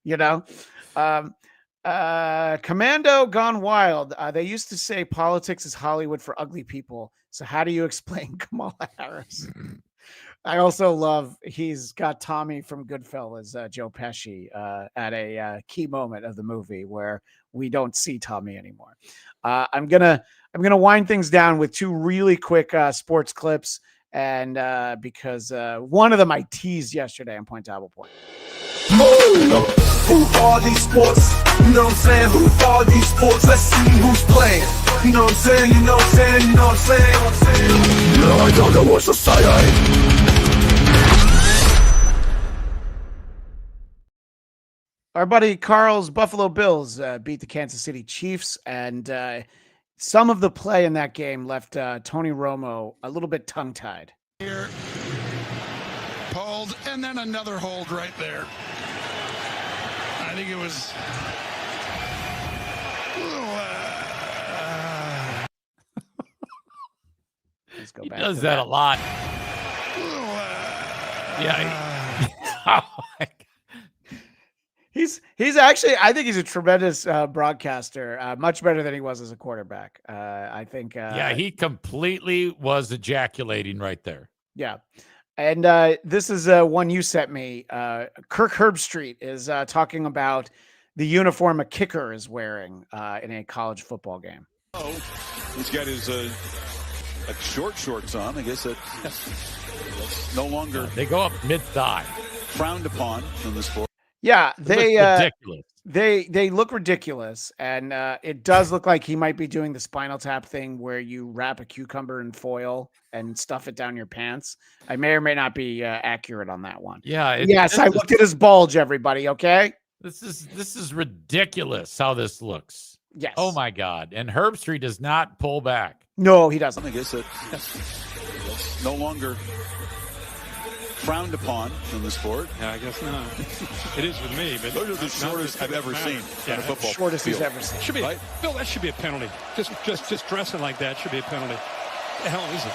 Commando Gone Wild. They used to say politics is Hollywood for ugly people. So how do you explain Kamala Harris? I also love he's got Tommy from Goodfellas, Joe Pesci, at a key moment of the movie where we don't see Tommy anymore. I'm gonna wind things down with two really quick sports clips, and because one of them I teased yesterday on Point Double Point. Who are these sports? You know what I'm saying? Who are these sports? Let's see who's playing. You know what I'm saying? You know what I'm saying? You know what I'm saying? No, I don't know what to say. Our buddy Carl's Buffalo Bills beat the Kansas City Chiefs, and some of the play in that game left Tony Romo a little bit tongue-tied. Here, pulled, and then another hold right there. I think it was. Let's go He back does to that a lot. Yeah. Oh my God. He's actually, I think he's a tremendous broadcaster, much better than he was as a quarterback. I think. Yeah, he completely was ejaculating right there. Yeah. And this is one you sent me. Kirk Herbstreit is talking about the uniform a kicker is wearing in a college football game. Oh, he's got his shorts on. I guess that's no longer. They go up mid-thigh. Frowned upon in the sport. Yeah, they ridiculous. They look ridiculous, and it does look like he might be doing the Spinal Tap thing where you wrap a cucumber in foil and stuff it down your pants. I may or may not be accurate on that one. Yeah. Yes, I looked at his bulge, everybody. Okay. This is ridiculous how this looks. Yes. Oh my God. And Herbstreit does not pull back. No, he doesn't. I guess that's no longer frowned upon in the sport. Yeah, I guess not. It is with me, but those are the shortest I've ever seen on a football shortest field. he's ever seen. Should be, right? Bill, that should be a penalty. Just dressing like that should be a penalty. What the hell is it?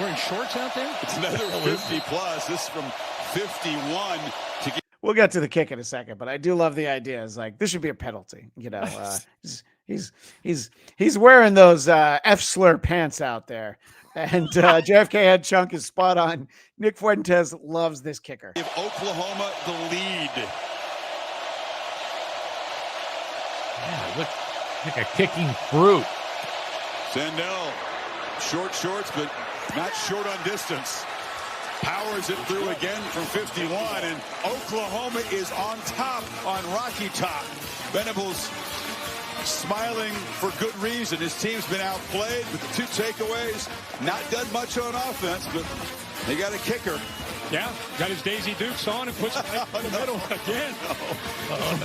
Wearing shorts out there? It's another 50 plus. This is from 51 to get. We'll get to the kick in a second, but I do love the idea. It's like this should be a penalty. You know, he's wearing those F slur pants out there, and JFK Head Chunk is spot on. Nick Fuentes loves this kicker. Give Oklahoma the lead. Yeah, it looks like a kicking fruit. Sandell, shorts, but not short on distance. Powers it through again from 51, and Oklahoma is on top on Rocky Top. Venables smiling for good reason. His team's been outplayed with the 2 takeaways. Not done much on offense, but they got a kicker. Yeah, got his Daisy Dukes on and puts it in the middle again. Oh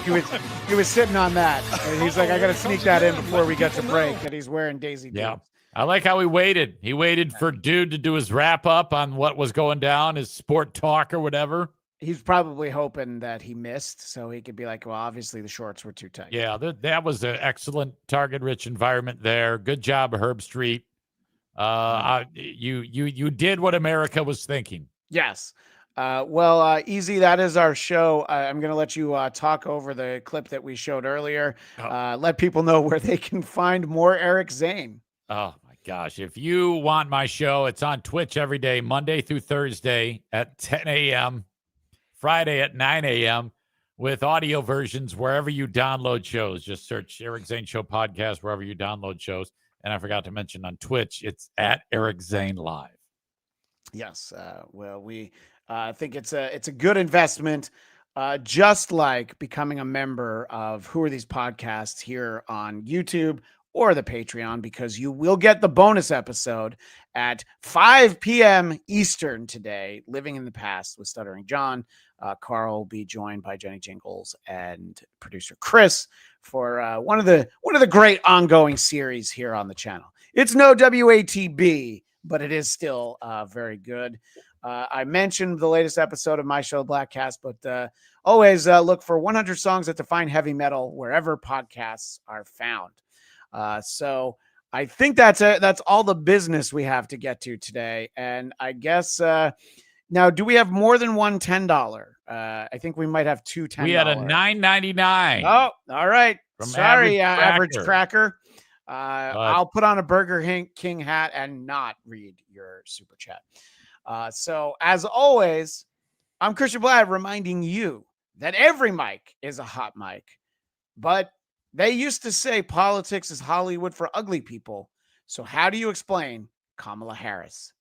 no. He was sitting on that, and he's like, I got to sneak that in before we get to break. That he's wearing Daisy Dukes. Yeah. I like how he waited. He waited for Dude to do his wrap up on what was going down, his sport talk or whatever. He's probably hoping that he missed so he could be like, well, obviously the shorts were too tight. Yeah, that was an excellent target-rich environment there. Good job, Herbstreit. You did what America was thinking. Yes. Easy, that is our show. I'm going to let you talk over the clip that we showed earlier. Let people know where they can find more Eric Zane. Oh, my gosh. If you want my show, it's on Twitch every day, Monday through Thursday at 10 a.m., Friday at 9 a.m., with audio versions wherever you download shows. Just search Eric Zane Show Podcast wherever you download shows. And I forgot to mention on Twitch, it's at Eric Zane Live. Yes. We think it's a good investment, just like becoming a member of Who Are These Podcasts here on YouTube or the Patreon, because you will get the bonus episode at 5 p.m. Eastern today, Living in the Past with Stuttering John. Carl will be joined by Jenny Jingles and producer Chris for one of the great ongoing series here on the channel. It's no WATB, but it is still very good. I mentioned the latest episode of my show, Blackcast, but always look for 100 songs that define heavy metal wherever podcasts are found. So I think that's all the business we have to get to today. And I guess now, do we have more than one $10? I think we might have two $10. We had a $9.99. Oh, all right. From Sorry, Average Average Cracker. I'll put on a Burger King hat and not read your super chat. So as always, I'm Christian Bladt reminding you that every mic is a hot mic, but they used to say politics is Hollywood for ugly people. So how do you explain Kamala Harris?